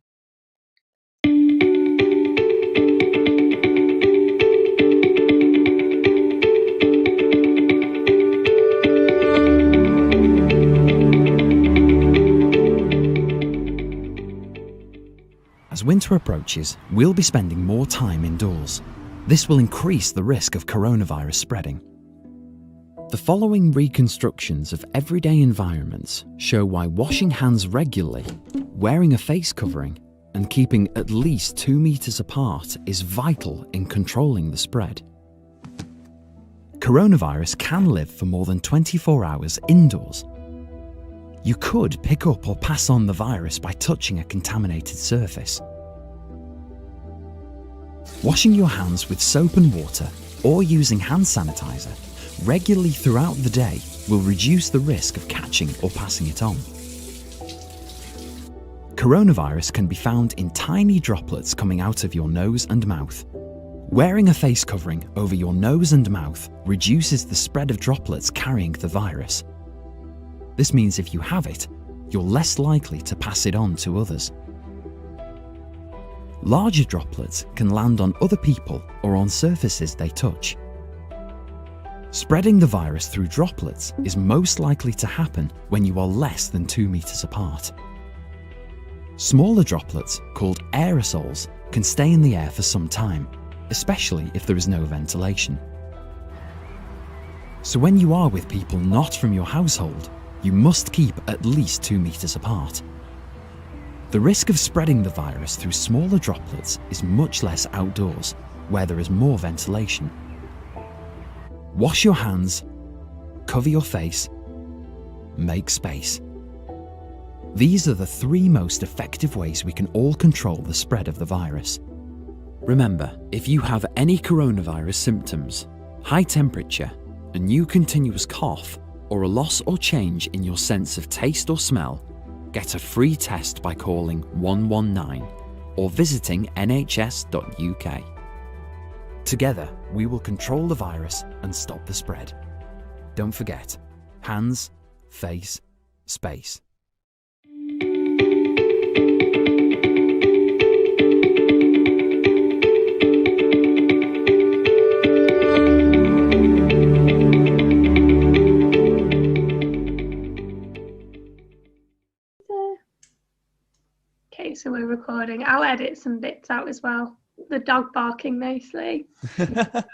As winter approaches, we'll be spending more time indoors. This will increase the risk of coronavirus spreading. The following reconstructions of everyday environments show why washing hands regularly, wearing a face covering, and keeping at least 2 meters apart is vital in controlling the spread. Coronavirus can live for more than 24 hours indoors. You could pick up or pass on the virus by touching a contaminated surface. Washing your hands with soap and water or using hand sanitizer regularly throughout the day will reduce the risk of catching or passing it on. Coronavirus can be found in tiny droplets coming out of your nose and mouth. Wearing a face covering over your nose and mouth reduces the spread of droplets carrying the virus. This means if you have it, you're less likely to pass it on to others. Larger droplets can land on other people or on surfaces they touch. Spreading the virus through droplets is most likely to happen when you are less than 2 meters apart. Smaller droplets, called aerosols, can stay in the air for some time, especially if there is no ventilation. So when you are with people not from your household, you must keep at least 2 meters apart. The risk of spreading the virus through smaller droplets is much less outdoors, where there is more ventilation. Wash your hands, cover your face, make space. These are the 3 most effective ways we can all control the spread of the virus. Remember, if you have any coronavirus symptoms, high temperature, a new continuous cough, or a loss or change in your sense of taste or smell, get a free test by calling 119 or visiting nhs.uk. Together, we will control the virus and stop the spread. Don't forget, hands, face, space. Okay, so we're recording. I'll edit some bits out as well. The dog barking mostly. So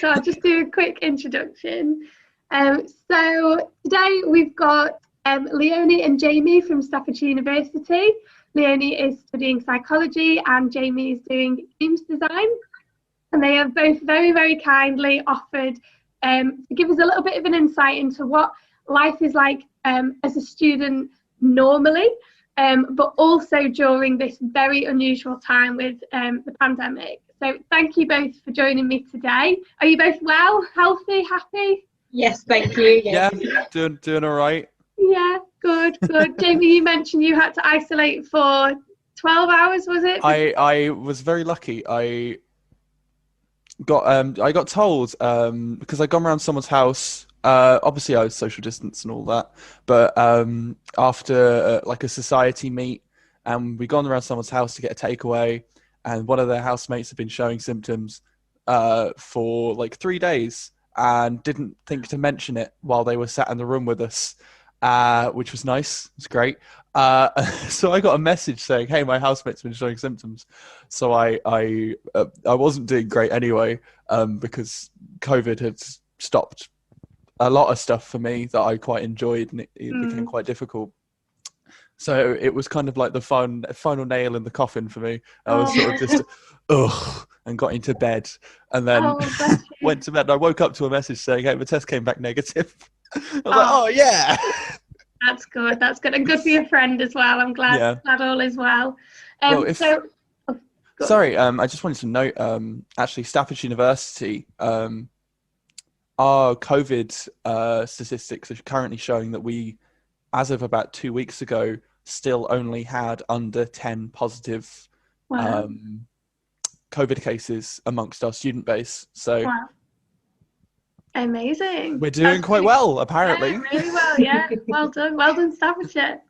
I'll just do a quick introduction. So today we've got Leonie and Jamie from Staffordshire University. Leonie is studying psychology and Jamie is doing games design. And they have both very, very kindly offered to give us a little bit of an insight into what life is like as a student normally. But also during this very unusual time with the pandemic. So thank you both for joining me today. Are you both well, healthy, happy? Yes, thank you. Yes. Yeah, doing all right. Yeah, good. Jamie, you mentioned you had to isolate for 12 hours, was it? I was very lucky. I got told because I'd gone around someone's house. Obviously I was social distance and all that, but after like a society meet, and we'd gone around someone's house to get a takeaway, and one of their housemates had been showing symptoms for like 3 days and didn't think to mention it while they were sat in the room with us, which was nice. It was great. So I got a message saying, "Hey, my housemate's been showing symptoms." So I wasn't doing great anyway, because COVID had stopped a lot of stuff for me that I quite enjoyed, and it became quite difficult. So it was kind of like the final nail in the coffin for me. I was sort of just, ugh, and got into bed. And then went to bed. And I woke up to a message saying, hey, the test came back negative. I was like, oh, yeah. That's good. That's good. And good for your friend as well. I'm glad all is well. Sorry, I just wanted to note, actually, Staffordshire University, our COVID statistics are currently showing that we, as of about 2 weeks ago, still only had under 10 positive COVID cases amongst our student base. So amazing. We're doing quite well, apparently. Yeah, really well, yeah. Well done, Staffordshire.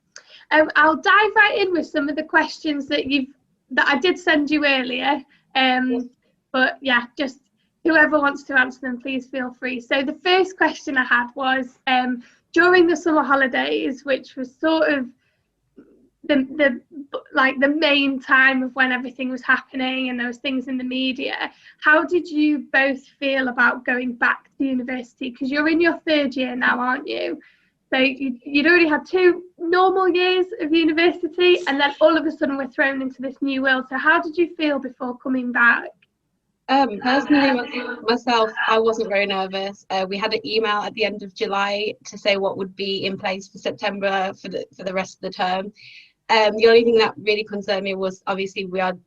I'll dive right in with some of the questions that I did send you earlier. But yeah, just whoever wants to answer them, please feel free. So the first question I had was, during the summer holidays, which was sort of the main time of when everything was happening and there was things in the media, how did you both feel about going back to university? Because you're in your third year now, aren't you? So you'd already had 2 normal years of university, and then all of a sudden we're thrown into this new world. So how did you feel before coming back? Personally, myself, I wasn't very nervous. We had an email at the end of July to say what would be in place for September for the rest of the term. The only thing that really concerned me was, obviously we are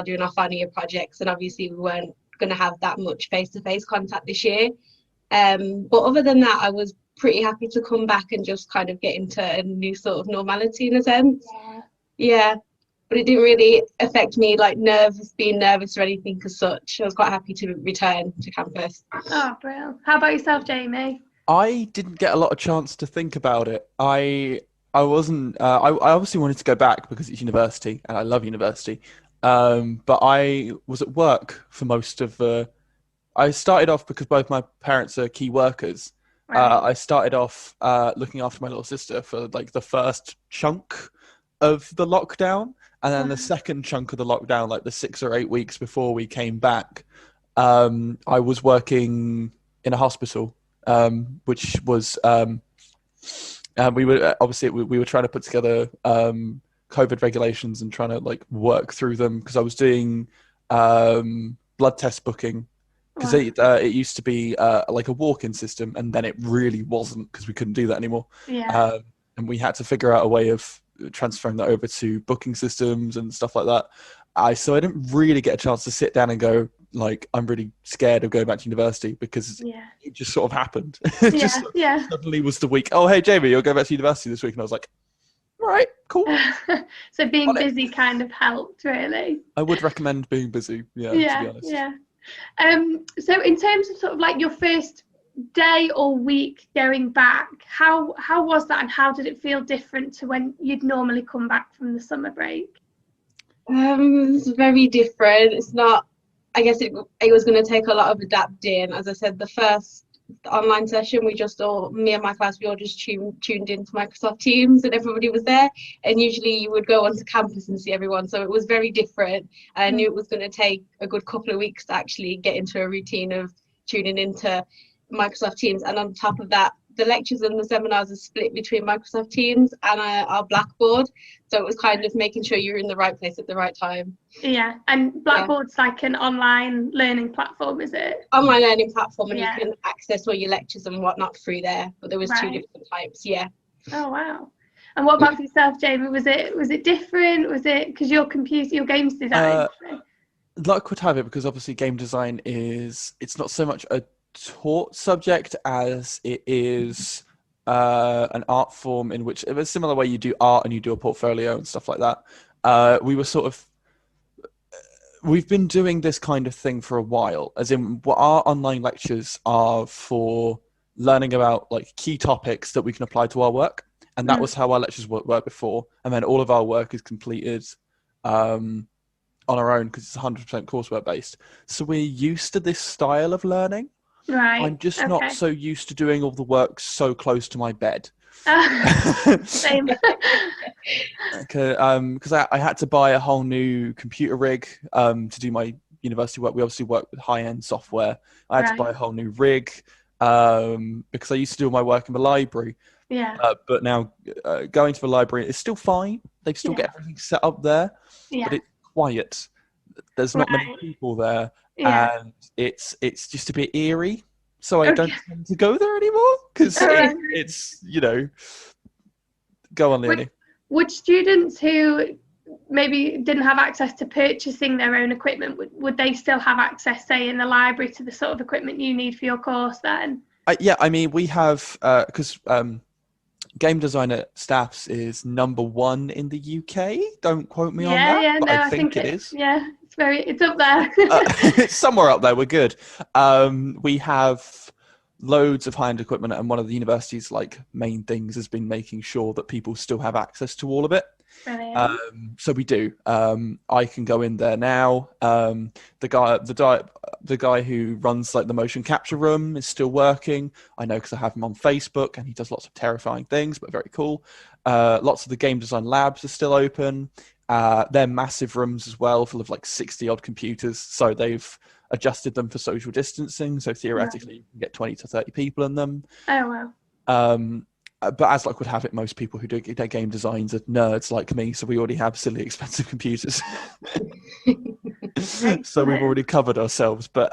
doing our final year projects, and obviously we weren't going to have that much face-to-face contact this year. But other than that, I was pretty happy to come back and just kind of get into a new sort of normality in a sense. Yeah. But it didn't really affect me, like being nervous or anything as such. I was quite happy to return to campus. Oh, brilliant. How about yourself, Jamie? I didn't get a lot of chance to think about it. I wasn't. I obviously wanted to go back because it's university and I love university. But I was at work for most of the. I started off because both my parents are key workers. Right. I started off looking after my little sister for like the first chunk of the lockdown. And then the second chunk of the lockdown, like the 6 or 8 weeks before we came back, I was working in a hospital, which was we were obviously we were trying to put together COVID regulations and trying to like work through them, because I was doing blood test booking, because it used to be like a walk-in system, and then it really wasn't, because we couldn't do that anymore. Yeah. And we had to figure out a way of transferring that over to booking systems and stuff like that. So I didn't really get a chance to sit down and go, like, I'm really scared of going back to university, because it just sort of happened. Suddenly was the week, oh, hey, Jamie, you're going back to university this week. And I was like, all right, cool. So being busy kind of helped, really. I would recommend being busy, to be honest. Yeah. So in terms of sort of like your first day or week going back, how was that, and how did it feel different to when you'd normally come back from the summer break? It's very different. It's not, I guess it was going to take a lot of adapting. As I said, the first online session, me and my class, we all just tuned into Microsoft Teams, and everybody was there, and usually you would go onto campus and see everyone, so it was very different. I knew it was going to take a good couple of weeks to actually get into a routine of tuning into Microsoft Teams. And on top of that, the lectures and the seminars are split between Microsoft Teams and our Blackboard, so it was kind of making sure you're in the right place at the right time. Yeah, and Blackboard's like an online learning platform, is it? Online learning platform, and you can access all your lectures and whatnot through there, but there was 2 different types. Oh wow. And what about yourself, Jamie? Was it different? Was it because your games design? Luck would have it, because obviously game design it's not so much a taught subject as it is an art form, in which, in a similar way you do art and you do a portfolio and stuff like that. We've been doing this kind of thing for a while, as in our online lectures are for learning about like key topics that we can apply to our work, and that was how our lectures were before. And then all of our work is completed on our own, because it's 100% coursework based. So we're used to this style of learning. Right. I'm just not so used to doing all the work so close to my bed. Same. Because I had to buy a whole new computer rig to do my university work. We obviously work with high-end software. I had to buy a whole new rig because I used to do all my work in the library. Yeah. But now going to the library is still fine. They've still got everything set up there, but it's quiet. There's not many people there, and it's just a bit eerie. So I don't tend to go there anymore because it's Go on, Leonie. Would students who maybe didn't have access to purchasing their own equipment, would they still have access, say, in the library to the sort of equipment you need for your course then? Yeah, I mean, we have, because game design at Staffs is #1 in the UK. Don't quote me on that. Yeah, but no, I think it is. Yeah, it's up there. It's somewhere up there. We're good. We have loads of high-end equipment, and one of the university's main things has been making sure that people still have access to all of it. So we do. I can go in there now. The guy who runs the motion capture room is still working. I know because I have him on Facebook, and he does lots of terrifying things, but very cool. Lots of the game design labs are still open. They're massive rooms as well, full of 60 odd computers. So they've adjusted them for social distancing. So theoretically, you can get 20 to 30 people in them. Oh wow. But as luck would have it, most people who do their game designs are nerds like me, so we already have silly expensive computers. So we've already covered ourselves. But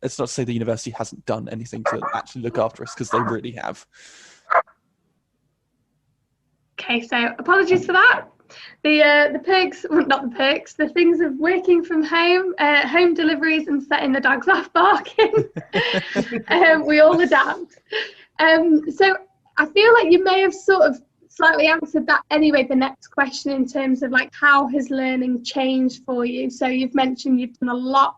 it's not to say the university hasn't done anything to actually look after us, because they really have. Okay, so apologies for that. The perks, well, not the perks, the things of working from home, home deliveries and setting the dogs off barking. We all adapt. So I feel like you may have sort of slightly answered that anyway, the next question, in terms of how has learning changed for you? So you've mentioned you've done a lot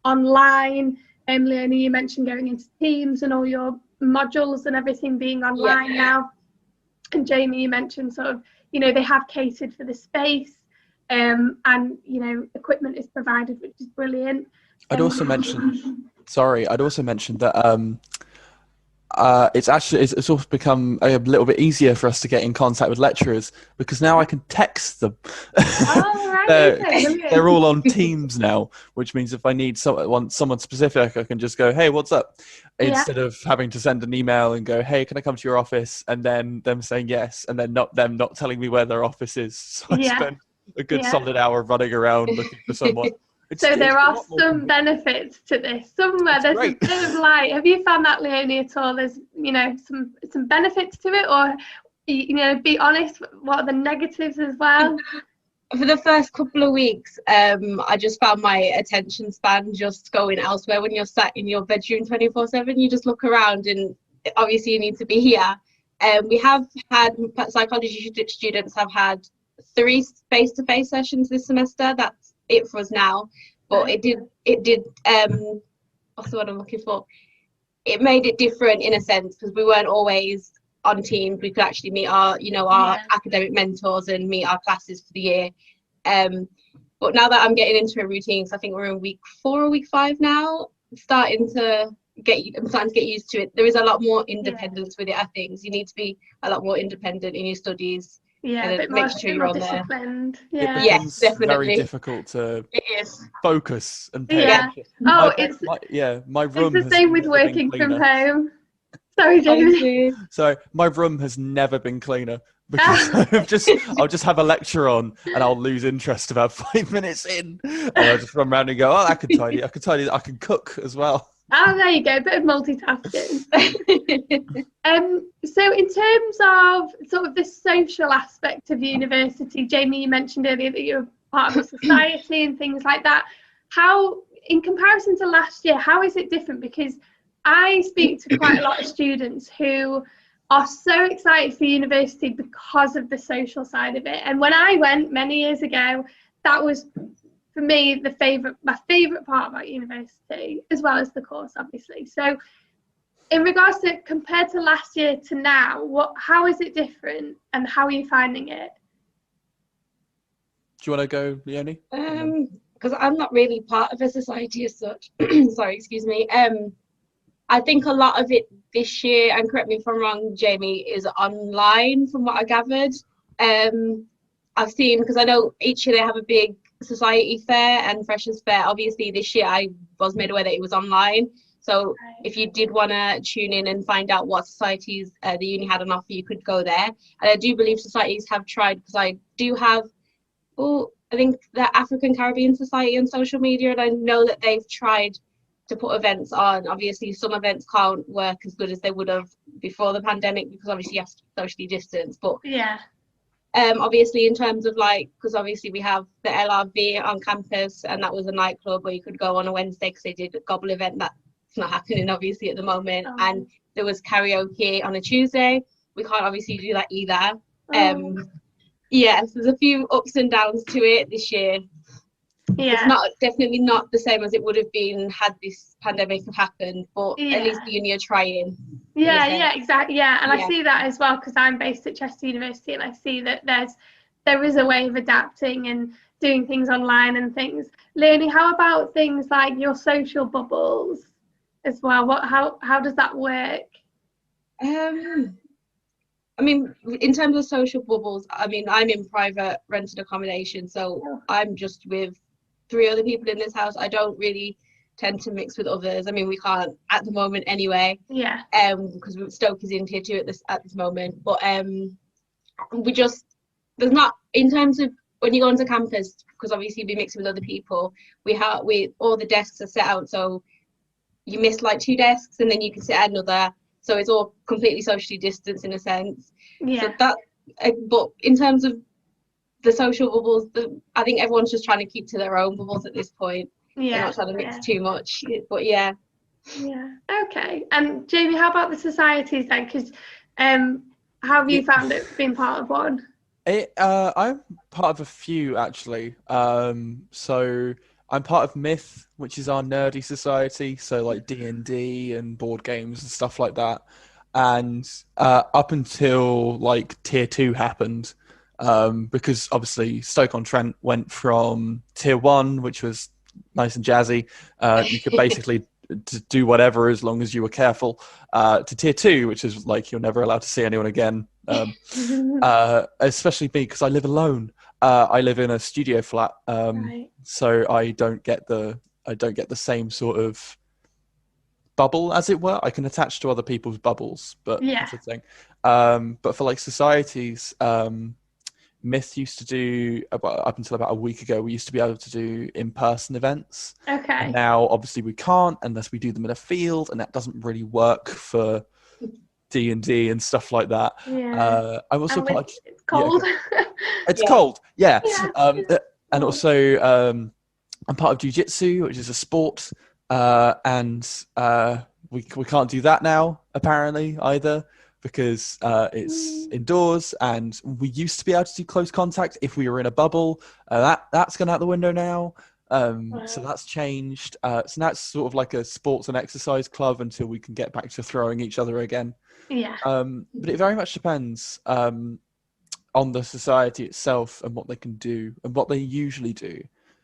online. Leonie, you mentioned going into Teams and all your modules and everything being online now. And Jamie, you mentioned sort of, they have catered for the space, and, equipment is provided, which is brilliant. I'd also mention that it's also become a little bit easier for us to get in contact with lecturers, because now I can text them. They're all on Teams now, which means if I need someone specific, I can just go, "Hey, what's up?" Instead of having to send an email and go, "Hey, can I come to your office?" and then them saying yes, and then not telling me where their office is. So I spent a good solid hour running around looking for someone. So there are some benefits to this. Somewhere there's a bit of light. Have you found that, Leonie, at all? There's some benefits to it, or be honest, what are the negatives as well? For the first couple of weeks, I just found my attention span just going elsewhere. When you're sat in your bedroom 24/7, you just look around, and obviously you need to be here. We have had psychology students have had 3 face-to-face sessions this semester. That's it for us now, but it did what's the word I'm looking for? It made it different in a sense, because we weren't always on Teams. We could actually meet our academic mentors and meet our classes for the year. But now that I'm getting into a routine, so I think we're in week 4 or week 5 now, I'm starting to get used to it. There is a lot more independence with it. I think you need to be a lot more independent in your studies. Yeah, a bit more disciplined. Yeah. Yes, definitely. Very difficult to focus and pay attention. My room. It's the same with working from home. Sorry, Jamie. So my room has never been cleaner, because I'll just have a lecture on and I'll lose interest about 5 minutes in, and I'll just run around and go, "Oh, I can tidy. I can cook as well." Oh, there you go, a bit of multitasking. So in terms of sort of the social aspect of university, Jamie, you mentioned earlier that you're part of a society and things like that. How, in comparison to last year, how is it different? Because I speak to quite a lot of students who are so excited for university because of the social side of it. And when I went many years ago, that was, for me, my favourite part about university, as well as the course, obviously. So in regards to, compared to last year to now, how is it different, and how are you finding it? Do you want to go, Leonie? Because I'm not really part of a society as such. Sorry, excuse me. I think a lot of it this year, and correct me if I'm wrong, Jamie, is online from what I gathered. I've seen, because I know each year they have a big society fair and freshers fair. Obviously this year I was made aware that it was online. So if you did want to tune in and find out what societies the uni had on offer, you could go there. And I do believe societies have tried, because I do have, I think the African Caribbean Society on social media, and I know that they've tried to put events on. Obviously, some events can't work as good as they would have before the pandemic, because obviously you have to socially distance. But yeah. Obviously, in terms of like, because obviously we have the LRV on campus, and that was a nightclub where you could go on a Wednesday, because they did a gobble event. That's not happening obviously at the moment. And there was karaoke on a Tuesday. We can't obviously do that either. Yes, there's a few ups and downs to it this year. It's definitely not the same as it would have been had this pandemic have happened, but at least the uni are trying. Exactly. And I see that as well, because I'm based at Chester University, and I see that there is a way of adapting and doing things online and things. Leonie, how about things like your social bubbles as well? How does that work? I mean, in terms of social bubbles, I mean, I'm in private rented accommodation, so I'm just with 3 other people in this house. I don't really tend to mix with others. I mean, we can't at the moment anyway. Because Stoke is in tier 2 at this moment. But there's not, in terms of when you go onto campus, because obviously you'll be mixing with other people, all the desks are set out, so you miss like 2 desks and then you can sit at another. So it's all completely socially distanced in a sense. So that, but in terms of the social bubbles, I think everyone's just trying to keep to their own bubbles at this point. They're not trying to mix too much. But Okay. And Jamie, how about the societies then? Because how have you found it being part of one? I'm part of a few actually. So I'm part of Myth, which is our nerdy society, so like D&D and board games and stuff like that. And up until like tier 2 happened, because obviously Stoke-on-Trent went from tier 1, which was nice and jazzy, you could basically do whatever as long as you were careful, to tier 2, which is like you're never allowed to see anyone again. Especially me, because I live alone. I live in a studio flat, so I don't get the same sort of bubble, as it were. I can attach to other people's bubbles, but that's the thing. But for like societies, Myth used to do, up until about a week ago, we used to be able to do in-person events. And now obviously we can't unless we do them in a field, and that doesn't really work for D&D and stuff like that. I'm also part of, it's cold. It's cold, and also I'm part of jiu-jitsu, which is a sport, and we can't do that now apparently either, because it's indoors, and we used to be able to do close contact if we were in a bubble. That's gone out the window now. So that's changed. So now it's sort of like a sports and exercise club until we can get back to throwing each other again. But it very much depends on the society itself and what they can do and what they usually do.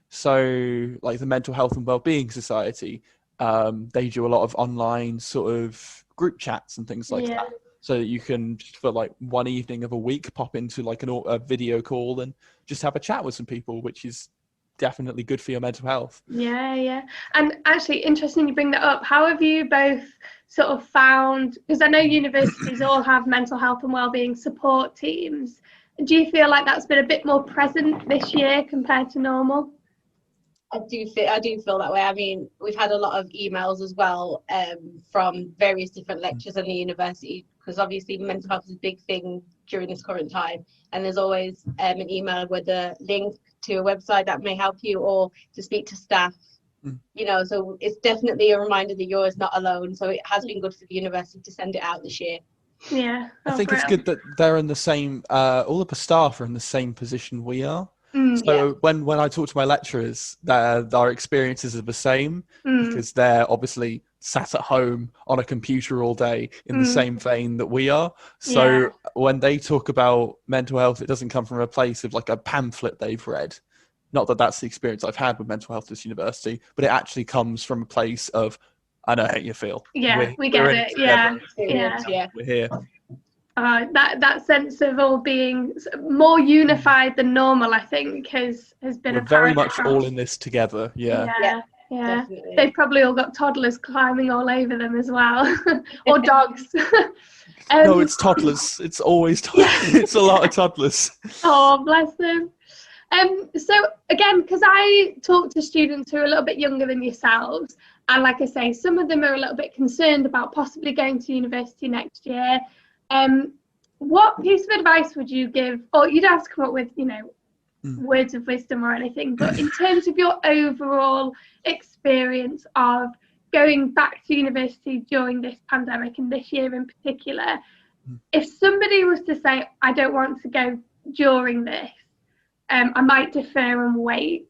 So like the Mental Health and Wellbeing Society, they do a lot of online sort of group chats and things like that. So that you can, just for like one evening of a week, pop into like a video call and just have a chat with some people, which is definitely good for your mental health. And actually, interesting you bring that up. How have you both sort of found, because I know universities all have mental health and wellbeing support teams, do you feel like that's been a bit more present this year compared to normal? I do feel that way. I mean, we've had a lot of emails as well from various different lecturers in the university, because obviously mental health is a big thing during this current time, and there's always an email with a link to a website that may help you, or to speak to staff. You know, so it's definitely a reminder that you're not alone. So it has been good for the university to send it out this year. I think it's good that they're in the same, all of the staff are in the same position we are. So when I talk to my lecturers, our experiences are the same, because they're obviously sat at home on a computer all day in the same vein that we are. So when they talk about mental health, it doesn't come from a place of like a pamphlet they've read. Not that that's the experience I've had with mental health at this university, but it actually comes from a place of, I know how you feel. We get it. We're here. That sense of all being more unified than normal, I think, has been We're very much all in this together. Yeah, Definitely. they've probably all got toddlers climbing all over them as well, or dogs. No, it's toddlers. It's always toddlers. It's a lot of toddlers. Oh, bless them. So again, because I talk to students who are a little bit younger than yourselves, and like I say, some of them are a little bit concerned about possibly going to university next year. What piece of advice would you give, or you'd have to come up with, words of wisdom or anything, but in terms of your overall experience of going back to university during this pandemic and this year in particular, if somebody was to say, I don't want to go during this, I might defer and wait.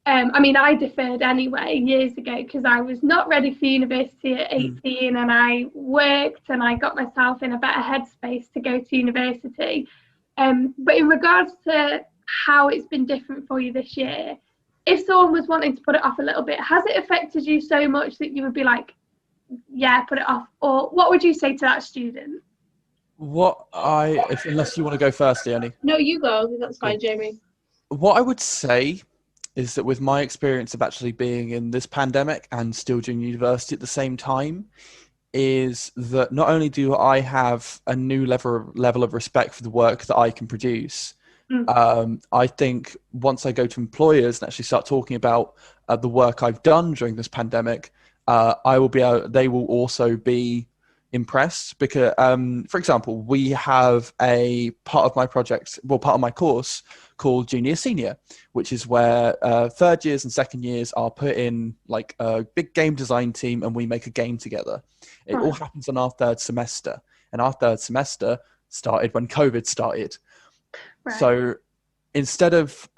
I deferred anyway years ago because I was not ready for university at 18 and I worked and I got myself in a better headspace to go to university. But in regards to how it's been different for you this year, if someone was wanting to put it off a little bit, has it affected you so much that you would be like, yeah, put it off? Or what would you say to that student? Unless you want to go first, Leonie. No, you go. That's fine, Jamie. What I would say is that with my experience of actually being in this pandemic and still doing university at the same time, is that not only do I have a new level of respect for the work that I can produce, I think once I go to employers and actually start talking about the work I've done during this pandemic, they will also be impressed because, for example, we have a part of my course called Junior Senior, which is where third years and second years are put in like a big game design team and we make a game together. It all happens on our third semester, and our third semester started when COVID started. Right. So instead of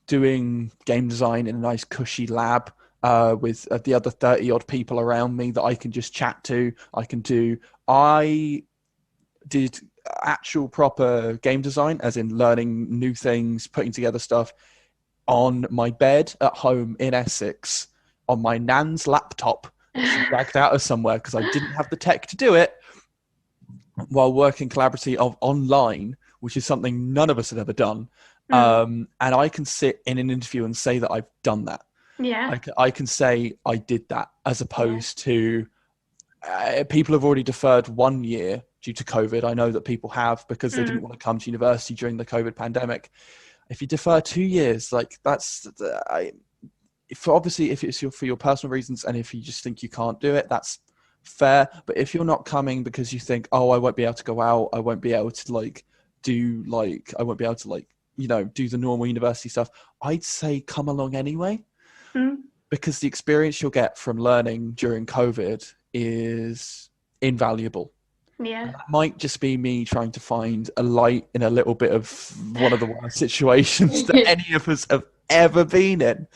doing game design in a nice cushy lab with the other 30 odd people around me that I can just chat to, I did actual proper game design, as in learning new things, putting together stuff on my bed at home in Essex on my nan's laptop, which she dragged out of somewhere because I didn't have the tech to do it, while working collaboratively online, which is something none of us had ever done. And I can sit in an interview and say that I've done that. Yeah. I can say I did that, as opposed to people have already deferred 1 year due to COVID. I know that people have because they didn't want to come to university during the COVID pandemic. If you defer 2 years, like that's, obviously if it's for your personal reasons and if you just think you can't do it, that's fair. But if you're not coming because you think, oh, I won't be able to go out, I won't be able to do the normal university stuff, I'd say come along anyway. Because the experience you'll get from learning during COVID is invaluable. Yeah. That might just be me trying to find a light in a little bit of one of the worst situations that any of us have ever been in.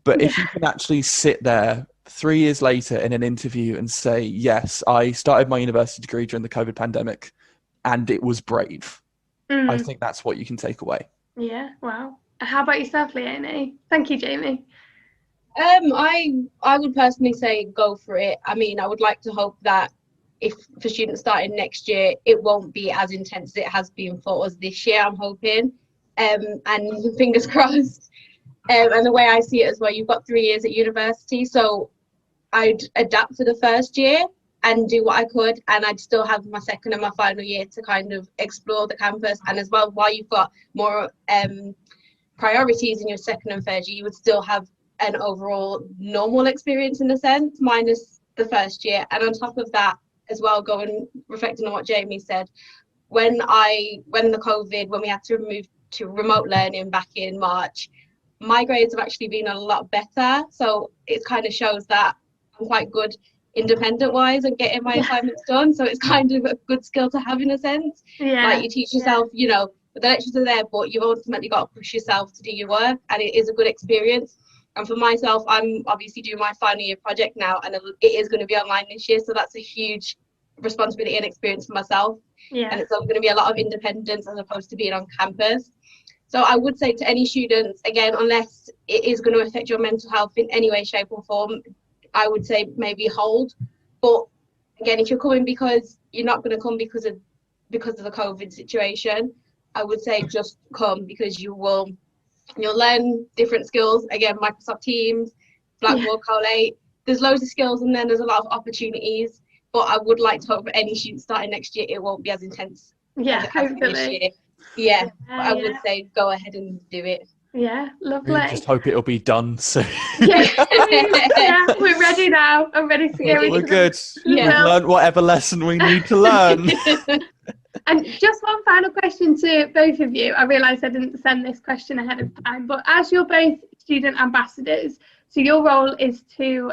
But if you can actually sit there 3 years later in an interview and say, yes, I started my university degree during the COVID pandemic and it was brave, I think that's what you can take away. Yeah, wow. How about yourself, Leonie? Thank you, Jamie. I would personally say go for it. I mean, I would like to hope that if for students starting next year, it won't be as intense as it has been for us this year, I'm hoping. And fingers crossed. And the way I see it as well, you've got 3 years at university, so I'd adapt to the first year and do what I could, and I'd still have my second and my final year to kind of explore the campus. And as well, while you've got more priorities in your second and third year, you would still have an overall normal experience in a sense, minus the first year. And on top of that as well, reflecting on what Jamie said, when we had to move to remote learning back in March, my grades have actually been a lot better. So it kind of shows that I'm quite good independent wise and getting my assignments done. So it's kind of a good skill to have in a sense. Yeah. Like you teach yourself, the lectures are there, but you've ultimately got to push yourself to do your work, and it is a good experience. And for myself, I'm obviously doing my final year project now, and it is going to be online this year. So that's a huge responsibility and experience for myself. Yeah. And it's going to be a lot of independence as opposed to being on campus. So I would say to any students, again, unless it is going to affect your mental health in any way, shape or form, I would say maybe hold. But again, if you're coming because you're not going to come because of the COVID situation, I would say just come, because you'll learn different skills. Again, Microsoft Teams, Blackboard, Collate. There's loads of skills and then there's a lot of opportunities. But I would like to hope for any student starting next year, it won't be as intense. Yeah, as it has been this hopefully. year. Yeah, I would say go ahead and do it. Yeah, lovely. We just hope it'll be done soon. Yeah, we're ready now. I'm ready to go. We're good. Yeah. We've learned whatever lesson we need to learn. And just one final question to both of you. I realise I didn't send this question ahead of time, but as you're both student ambassadors, so your role is to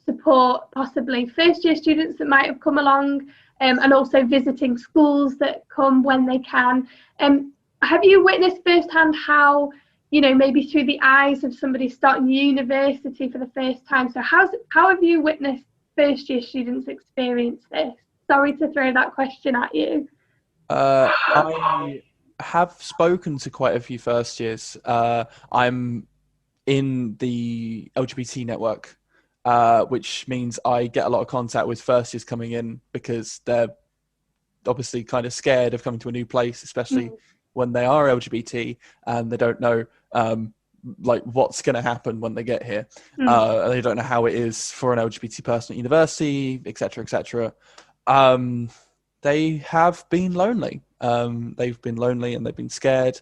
support possibly first year students that might have come along, and also visiting schools that come when they can. Have you witnessed firsthand how, you know, maybe through the eyes of somebody starting university for the first time? So how have you witnessed first year students experience this? Sorry to throw that question at you. I have spoken to quite a few first years. I'm in the LGBT network, which means I get a lot of contact with first years coming in because they're obviously kind of scared of coming to a new place, especially when they are LGBT and they don't know like what's going to happen when they get here. They don't know how it is for an LGBT person at university, etc., etc. They have been lonely. They've been lonely and they've been scared.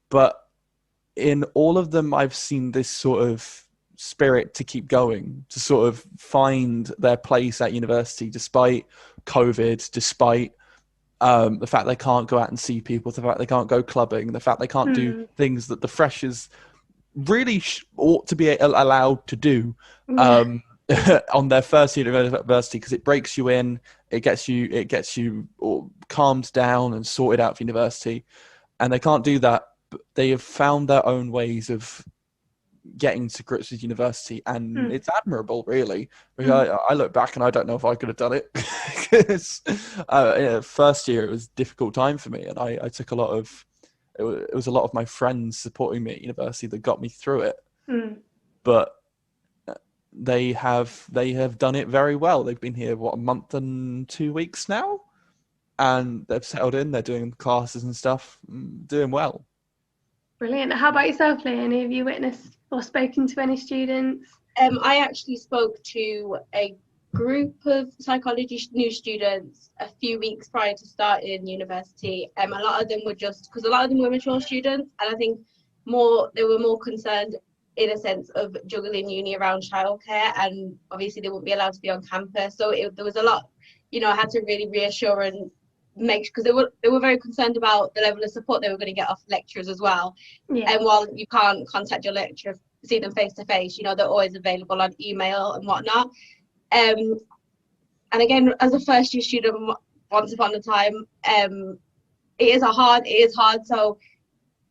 But in all of them, I've seen this sort of spirit to keep going, to sort of find their place at university despite COVID, despite the fact they can't go out and see people, the fact they can't go clubbing, the fact they can't do things that the freshers really ought to be allowed to do on their first year of university, because it breaks you in, it gets you calmed down and sorted out for university, and they can't do that. But they have found their own ways of getting to grips with university, and it's admirable, really. I look back and I don't know if I could have done it. Because first year it was a difficult time for me, and I took a lot of it was a lot of my friends supporting me at university that got me through it. But they have done it very well. They've been here a month and 2 weeks now, and they've settled in. They're doing classes and stuff, doing well. Brilliant. How about yourself, Leonie? Have you witnessed or spoken to any students? I actually spoke to a group of psychology new students a few weeks prior to starting university. A lot of them were because a lot of them were mature students, and I think they were more concerned in a sense of juggling uni around childcare, and obviously they wouldn't be allowed to be on campus. So there was a lot, I had to really reassure and make, because they were very concerned about the level of support they were going to get off lecturers as well. And while you can't contact your lecturer, see them face to face, they're always available on email and whatnot. And again, as a first year student, once upon a time, it is hard. So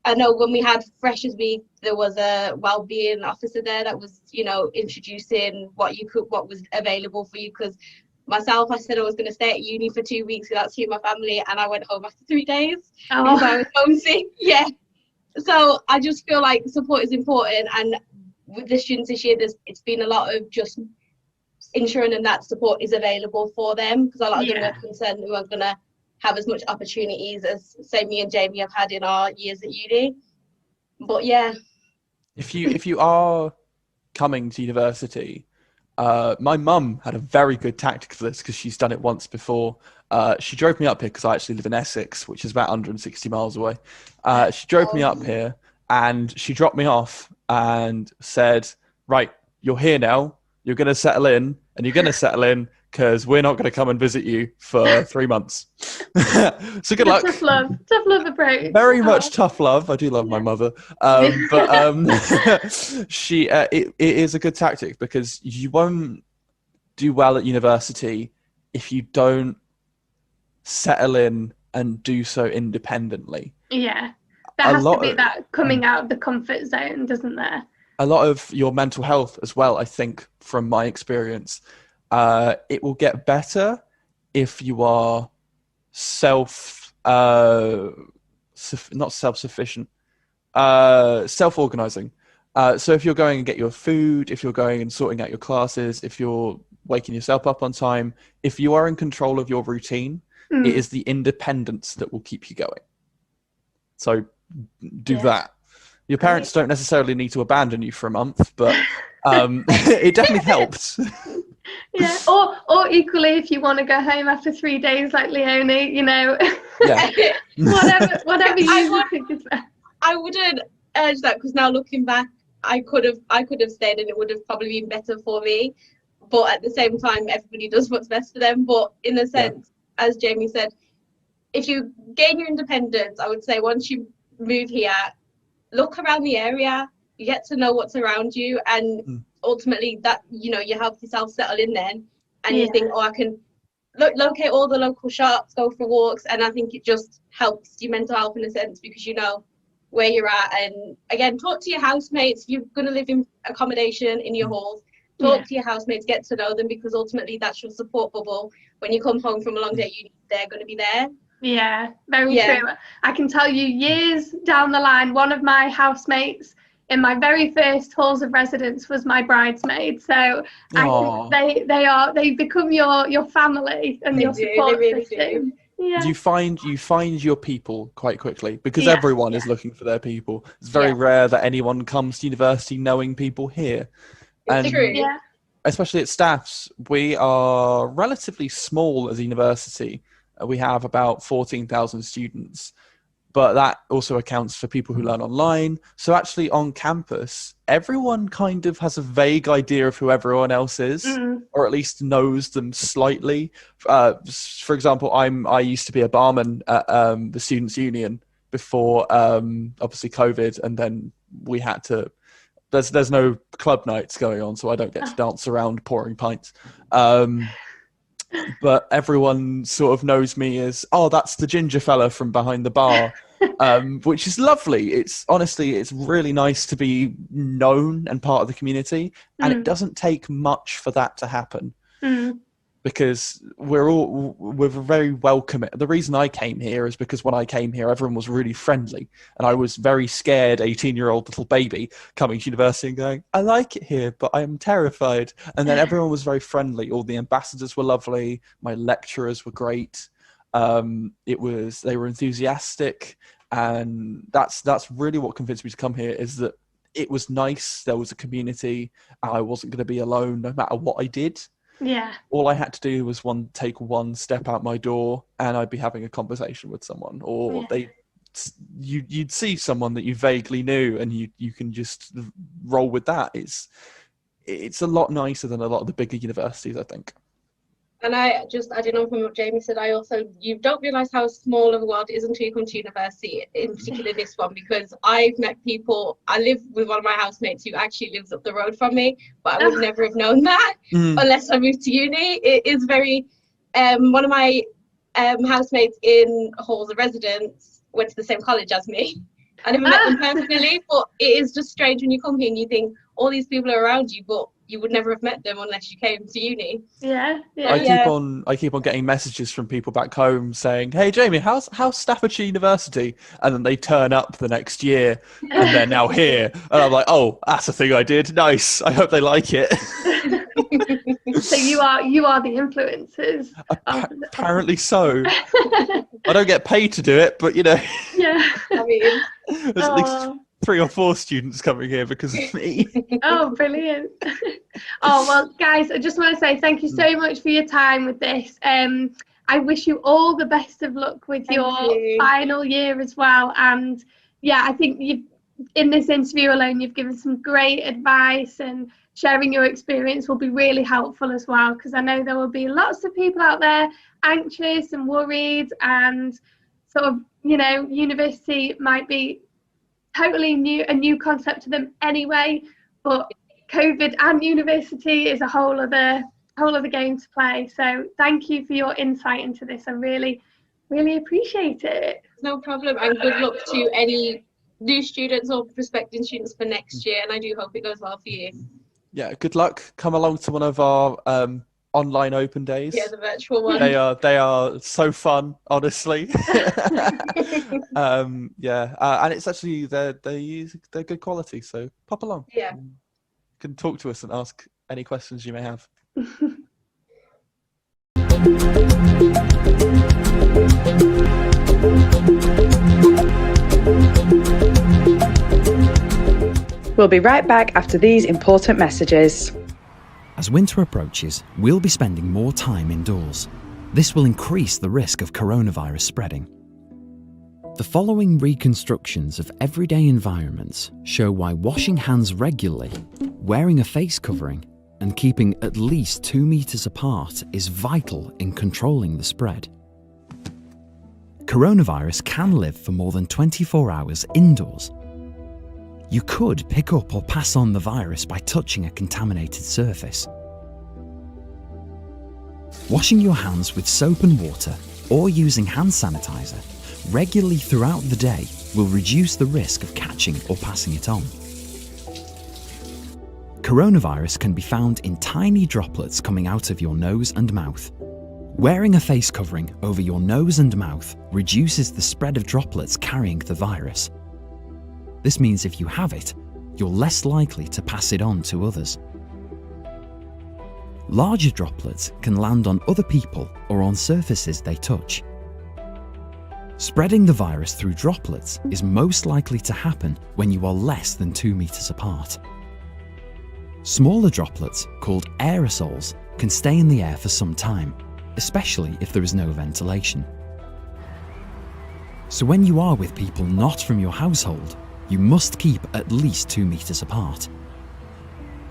I know when we had Freshers Week, there was a wellbeing officer there that was, introducing what was available for you. Because myself, I said I was going to stay at uni for 2 weeks without seeing my family, and I went home after 3 days because I was homesick. Yeah. So I just feel like support is important, and with the students this year, it's been a lot of just ensuring that support is available for them, because a lot of them were concerned we weren't going to have as much opportunities as, say, me and Jamie have had in our years at uni. But yeah. If you are coming to university, my mum had a very good tactic for this, because she's done it once before. She drove me up here because I actually live in Essex, which is about 160 miles away. She drove me up here and she dropped me off and said, right, you're here now. You're going to settle in, and you're going to settle in because we're not going to come and visit you for 3 months. So good luck. Tough love approach. Very much tough love. I do love my mother. But it is a good tactic, because you won't do well at university if you don't settle in and do so independently. Yeah. There has to be that coming out of the comfort zone, doesn't there? A lot of your mental health as well, I think, from my experience, it will get better if you are self-organizing. So if you're going and get your food, if you're going and sorting out your classes, if you're waking yourself up on time, if you are in control of your routine, it is the independence that will keep you going. So do that. Your parents don't necessarily need to abandon you for a month, but It definitely helped. Yeah, or equally, if you want to go home after 3 days like Leonie, you know, Yeah. whatever you think is best. I wouldn't urge that, because now looking back, I could have stayed and it would have probably been better for me. But at the same time, everybody does what's best for them. But in a sense, as Jamie said, if you gain your independence, I would say once you move here, look around the area, you get to know what's around you, and ultimately that, you know, you help yourself settle in then, and you think, oh, I can locate all the local shops, go for walks, and I think it just helps your mental health in a sense, because you know where you're at. And again, talk to your housemates. If you're going to live in accommodation in your halls, talk to your housemates, get to know them, because ultimately that's your support bubble. When you come home from a long day, they're going to be there. Yeah, very true. I can tell you, years down the line, one of my housemates in my very first halls of residence was my bridesmaid. So I think they become your family and your support system. Yeah. You find your people quite quickly, because everyone is looking for their people. It's very rare that anyone comes to university knowing people here. It's true. Yeah. Especially at Staffs, we are relatively small as a university. We have about 14,000 students, but that also accounts for people who learn online. So actually on campus, everyone kind of has a vague idea of who everyone else is, or at least knows them slightly. For example, I used to be a barman at the Students' Union before obviously COVID, and then we had to, there's no club nights going on, so I don't get to dance around pouring pints. But everyone sort of knows me as, oh, that's the ginger fella from behind the bar, which is lovely. It's really nice to be known and part of the community, and it doesn't take much for that to happen. Because we're very welcome. The reason I came here is because when I came here, everyone was really friendly, and I was very scared 18-year-old little baby coming to university and going, I like it here, but I am terrified. And then everyone was very friendly. All the ambassadors were lovely. My lecturers were great. They were enthusiastic, and that's really what convinced me to come here, is that it was nice. There was a community. I wasn't going to be alone no matter what I did. Yeah. All I had to do was take one step out my door, and I'd be having a conversation with someone, or you'd see someone that you vaguely knew, and you can just roll with that. It's a lot nicer than a lot of the bigger universities, I think. And I don't know, from what Jamie said, you don't realise how small of a world it is until you come to university, in particular this one, because I've met people. I live with one of my housemates who actually lives up the road from me, but I would never have known that unless I moved to uni. It is very, one of my housemates in halls of residence went to the same college as me. I never met them personally, but it is just strange when you come here and you think all these people are around you, but you would never have met them unless you came to uni. I keep on getting messages from people back home saying, "Hey Jamie, how's Staffordshire University?" And then they turn up the next year and they're now here, and I'm like, "Oh, that's a thing I did. Nice. I hope they like it." So you are the influencers. Apparently so. I don't get paid to do it, but you know. Yeah. I mean, there's at least 3 or 4 students coming here because of me. Oh, brilliant. Oh, well, guys, I just want to say thank you so much for your time with this. I wish you all the best of luck with your final year as well. And yeah, I think in this interview alone, you've given some great advice, and sharing your experience will be really helpful as well, because I know there will be lots of people out there anxious and worried, and sort of, you know, university might be totally a new concept to them anyway, but COVID and university is a whole other game to play. So thank you for your insight into this. I really appreciate it. No problem, and good luck to any new students or prospective students for next year, and I do hope it goes well for you. Yeah, good luck. Come along to one of our online open days. Yeah, the virtual one. They are so fun, honestly. And it's actually they're good quality, so pop along. Yeah. You can talk to us and ask any questions you may have. We'll be right back after these important messages. As winter approaches, we'll be spending more time indoors. This will increase the risk of coronavirus spreading. The following reconstructions of everyday environments show why washing hands regularly, wearing a face covering, and keeping at least 2 meters apart is vital in controlling the spread. Coronavirus can live for more than 24 hours indoors. You could pick up or pass on the virus by touching a contaminated surface. Washing your hands with soap and water or using hand sanitizer regularly throughout the day will reduce the risk of catching or passing it on. Coronavirus can be found in tiny droplets coming out of your nose and mouth. Wearing a face covering over your nose and mouth reduces the spread of droplets carrying the virus. This means if you have it, you're less likely to pass it on to others. Larger droplets can land on other people or on surfaces they touch. Spreading the virus through droplets is most likely to happen when you are less than 2 meters apart. Smaller droplets, called aerosols, can stay in the air for some time, especially if there is no ventilation. So when you are with people not from your household, you must keep at least 2 meters apart.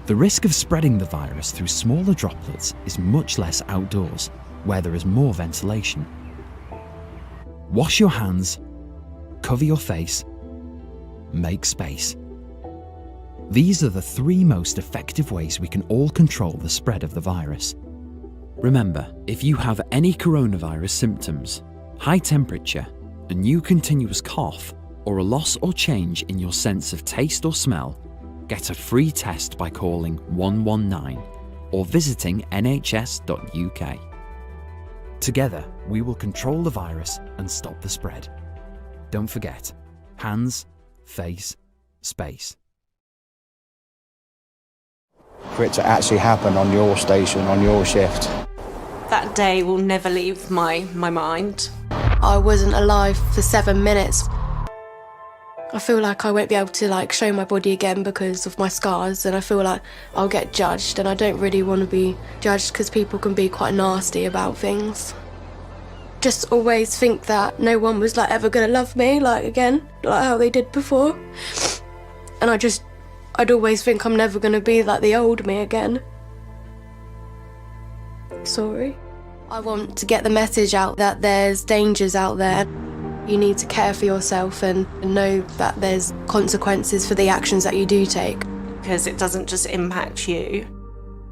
The risk of spreading the virus through smaller droplets is much less outdoors, where there is more ventilation. Wash your hands, cover your face, make space. These are the 3 most effective ways we can all control the spread of the virus. Remember, if you have any coronavirus symptoms, high temperature, a new continuous cough, or a loss or change in your sense of taste or smell, get a free test by calling 119 or visiting nhs.uk. Together, we will control the virus and stop the spread. Don't forget, hands, face, space. For it to actually happen on your station, on your shift. That day will never leave my mind. I wasn't alive for 7 minutes. I feel like I won't be able to show my body again because of my scars, and I feel like I'll get judged, and I don't really want to be judged because people can be quite nasty about things. Just always think that no one was ever gonna love me again, like how they did before. And I'd always think I'm never gonna be like the old me again. Sorry. I want to get the message out that there's dangers out there. You need to care for yourself and know that there's consequences for the actions that you do take. Because it doesn't just impact you.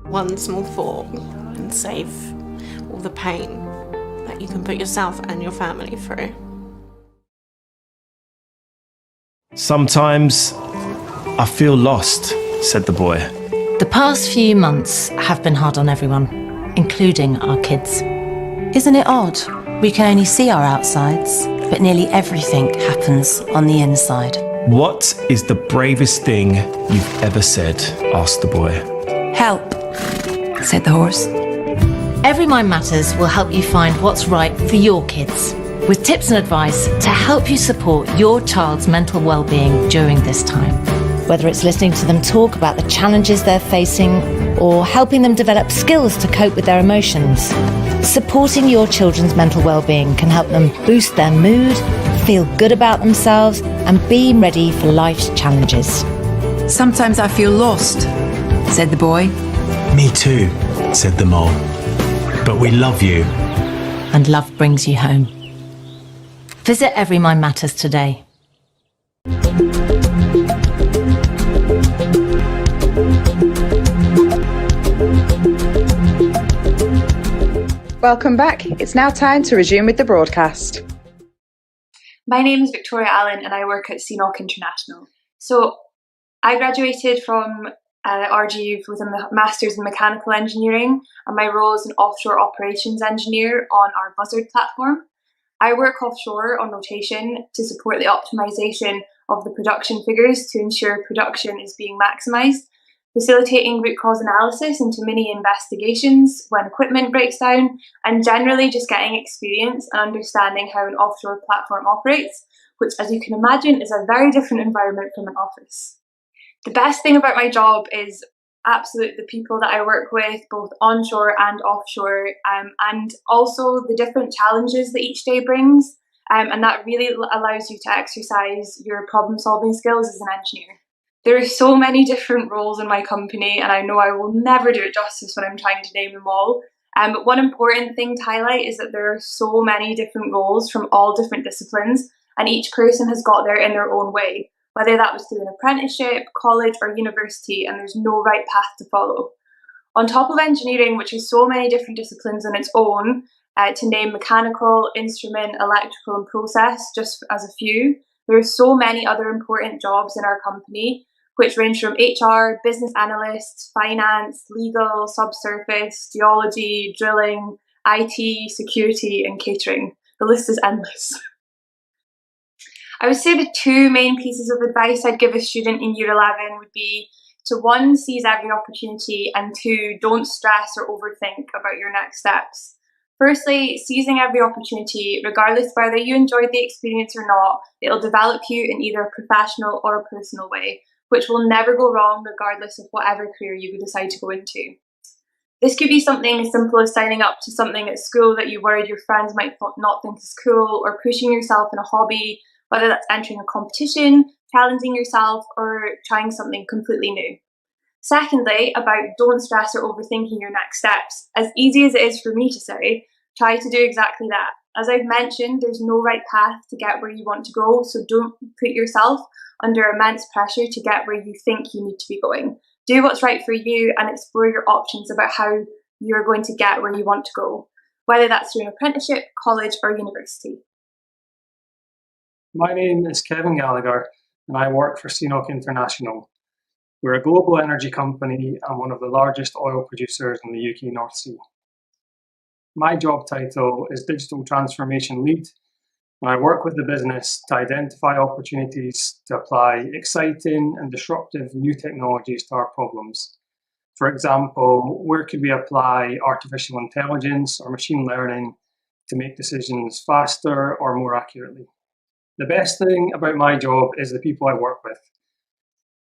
One small thought can save all the pain that you can put yourself and your family through. Sometimes I feel lost, said the boy. The past few months have been hard on everyone, including our kids. Isn't it odd? We can only see our outsides, but nearly everything happens on the inside. What is the bravest thing you've ever said? Asked the boy. Help, said the horse. Every Mind Matters will help you find what's right for your kids, with tips and advice to help you support your child's mental well-being during this time. Whether it's listening to them talk about the challenges they're facing or helping them develop skills to cope with their emotions, supporting your children's mental well-being can help them boost their mood, feel good about themselves, and be ready for life's challenges. Sometimes I feel lost, said the boy. Me too, said the mole. But we love you. And love brings you home. Visit Every Mind Matters today. Welcome back. It's now time to resume with the broadcast. My name is Victoria Allen and I work at CNOC International. So I graduated from RGU with a Master's in Mechanical Engineering, and my role is an offshore operations engineer on our Buzzard platform. I work offshore on rotation to support the optimization of the production figures to ensure production is being maximised, facilitating root cause analysis into mini investigations when equipment breaks down, and generally just getting experience and understanding how an offshore platform operates, which, as you can imagine, is a very different environment from an office. The best thing about my job is absolutely the people that I work with, both onshore and offshore, and also the different challenges that each day brings. And that really allows you to exercise your problem-solving skills as an engineer. There are so many different roles in my company, and I know I will never do it justice when I'm trying to name them all. But one important thing to highlight is that there are so many different roles from all different disciplines, and each person has got there in their own way, whether that was through an apprenticeship, college, or university, and there's no right path to follow. On top of engineering, which has so many different disciplines on its own, to name mechanical, instrument, electrical, and process, just as a few, there are so many other important jobs in our company, which range from HR, business analysts, finance, legal, subsurface, geology, drilling, IT, security, and catering. The list is endless. I would say the two main pieces of advice I'd give a student in Year 11 would be to 1, seize every opportunity, and 2, don't stress or overthink about your next steps. Firstly, seizing every opportunity, regardless whether you enjoyed the experience or not, it'll develop you in either a professional or a personal way, which will never go wrong regardless of whatever career you decide to go into. This could be something as simple as signing up to something at school that you worried your friends might not think is cool, or pushing yourself in a hobby, whether that's entering a competition, challenging yourself, or trying something completely new. Secondly, about don't stress or overthinking your next steps. As easy as it is for me to say, try to do exactly that. As I've mentioned, there's no right path to get where you want to go, so don't put yourself under immense pressure to get where you think you need to be going. Do what's right for you and explore your options about how you're going to get where you want to go, whether that's through an apprenticeship, college, or university. My name is Kevin Gallagher, and I work for CNOOC International. We're a global energy company and one of the largest oil producers in the UK North Sea. My job title is Digital Transformation Lead, and I work with the business to identify opportunities to apply exciting and disruptive new technologies to our problems. For example, where could we apply artificial intelligence or machine learning to make decisions faster or more accurately? The best thing about my job is the people I work with.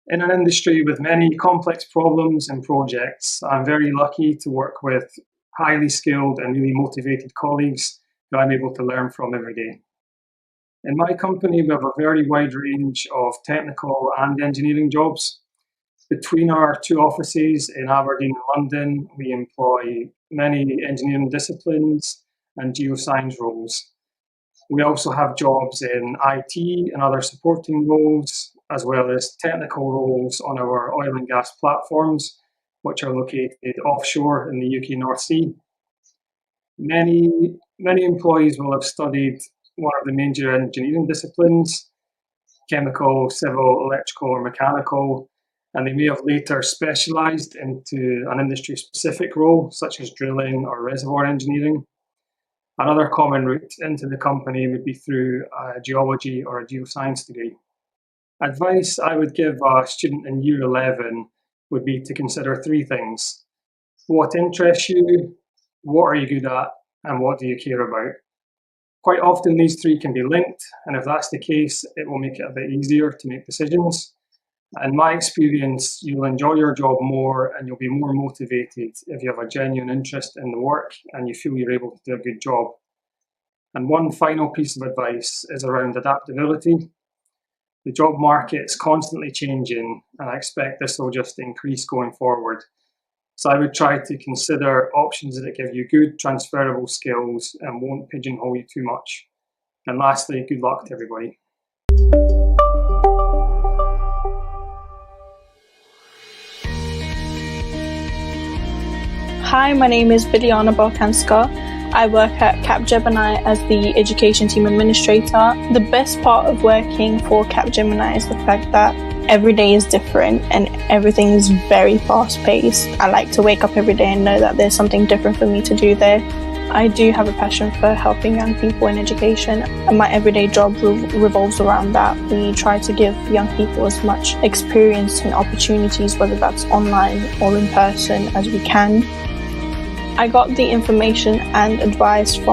In an industry with many complex problems and projects, I'm very lucky to work with highly skilled and really motivated colleagues who I'm able to learn from every day. In my company, we have a very wide range of technical and engineering jobs. Between our 2 offices in Aberdeen and London, we employ many engineering disciplines and geoscience roles. We also have jobs in IT and other supporting roles, as well as technical roles on our oil and gas platforms, which are located offshore in the UK North Sea. Many employees will have studied one of the major engineering disciplines, chemical, civil, electrical, or mechanical, and they may have later specialised into an industry-specific role, such as drilling or reservoir engineering. Another common route into the company would be through a geology or a geoscience degree. Advice I would give a student in Year 11 would be to consider 3 things. What interests you, what are you good at, and what do you care about? Quite often these 3 can be linked, and if that's the case, it will make it a bit easier to make decisions. In my experience, you'll enjoy your job more and you'll be more motivated if you have a genuine interest in the work and you feel you're able to do a good job. And one final piece of advice is around adaptability. The job market is constantly changing, and I expect this will just increase going forward. So I would try to consider options that give you good transferable skills and won't pigeonhole you too much. And lastly, good luck to everybody. Hi, my name is Biljana Balkanska. I work at Capgemini as the education team administrator. The best part of working for Capgemini is the fact that every day is different and everything is very fast paced. I like to wake up every day and know that there's something different for me to do there. I do have a passion for helping young people in education, and my everyday job revolves around that. We try to give young people as much experience and opportunities, whether that's online or in person, as we can. I got the information and advice from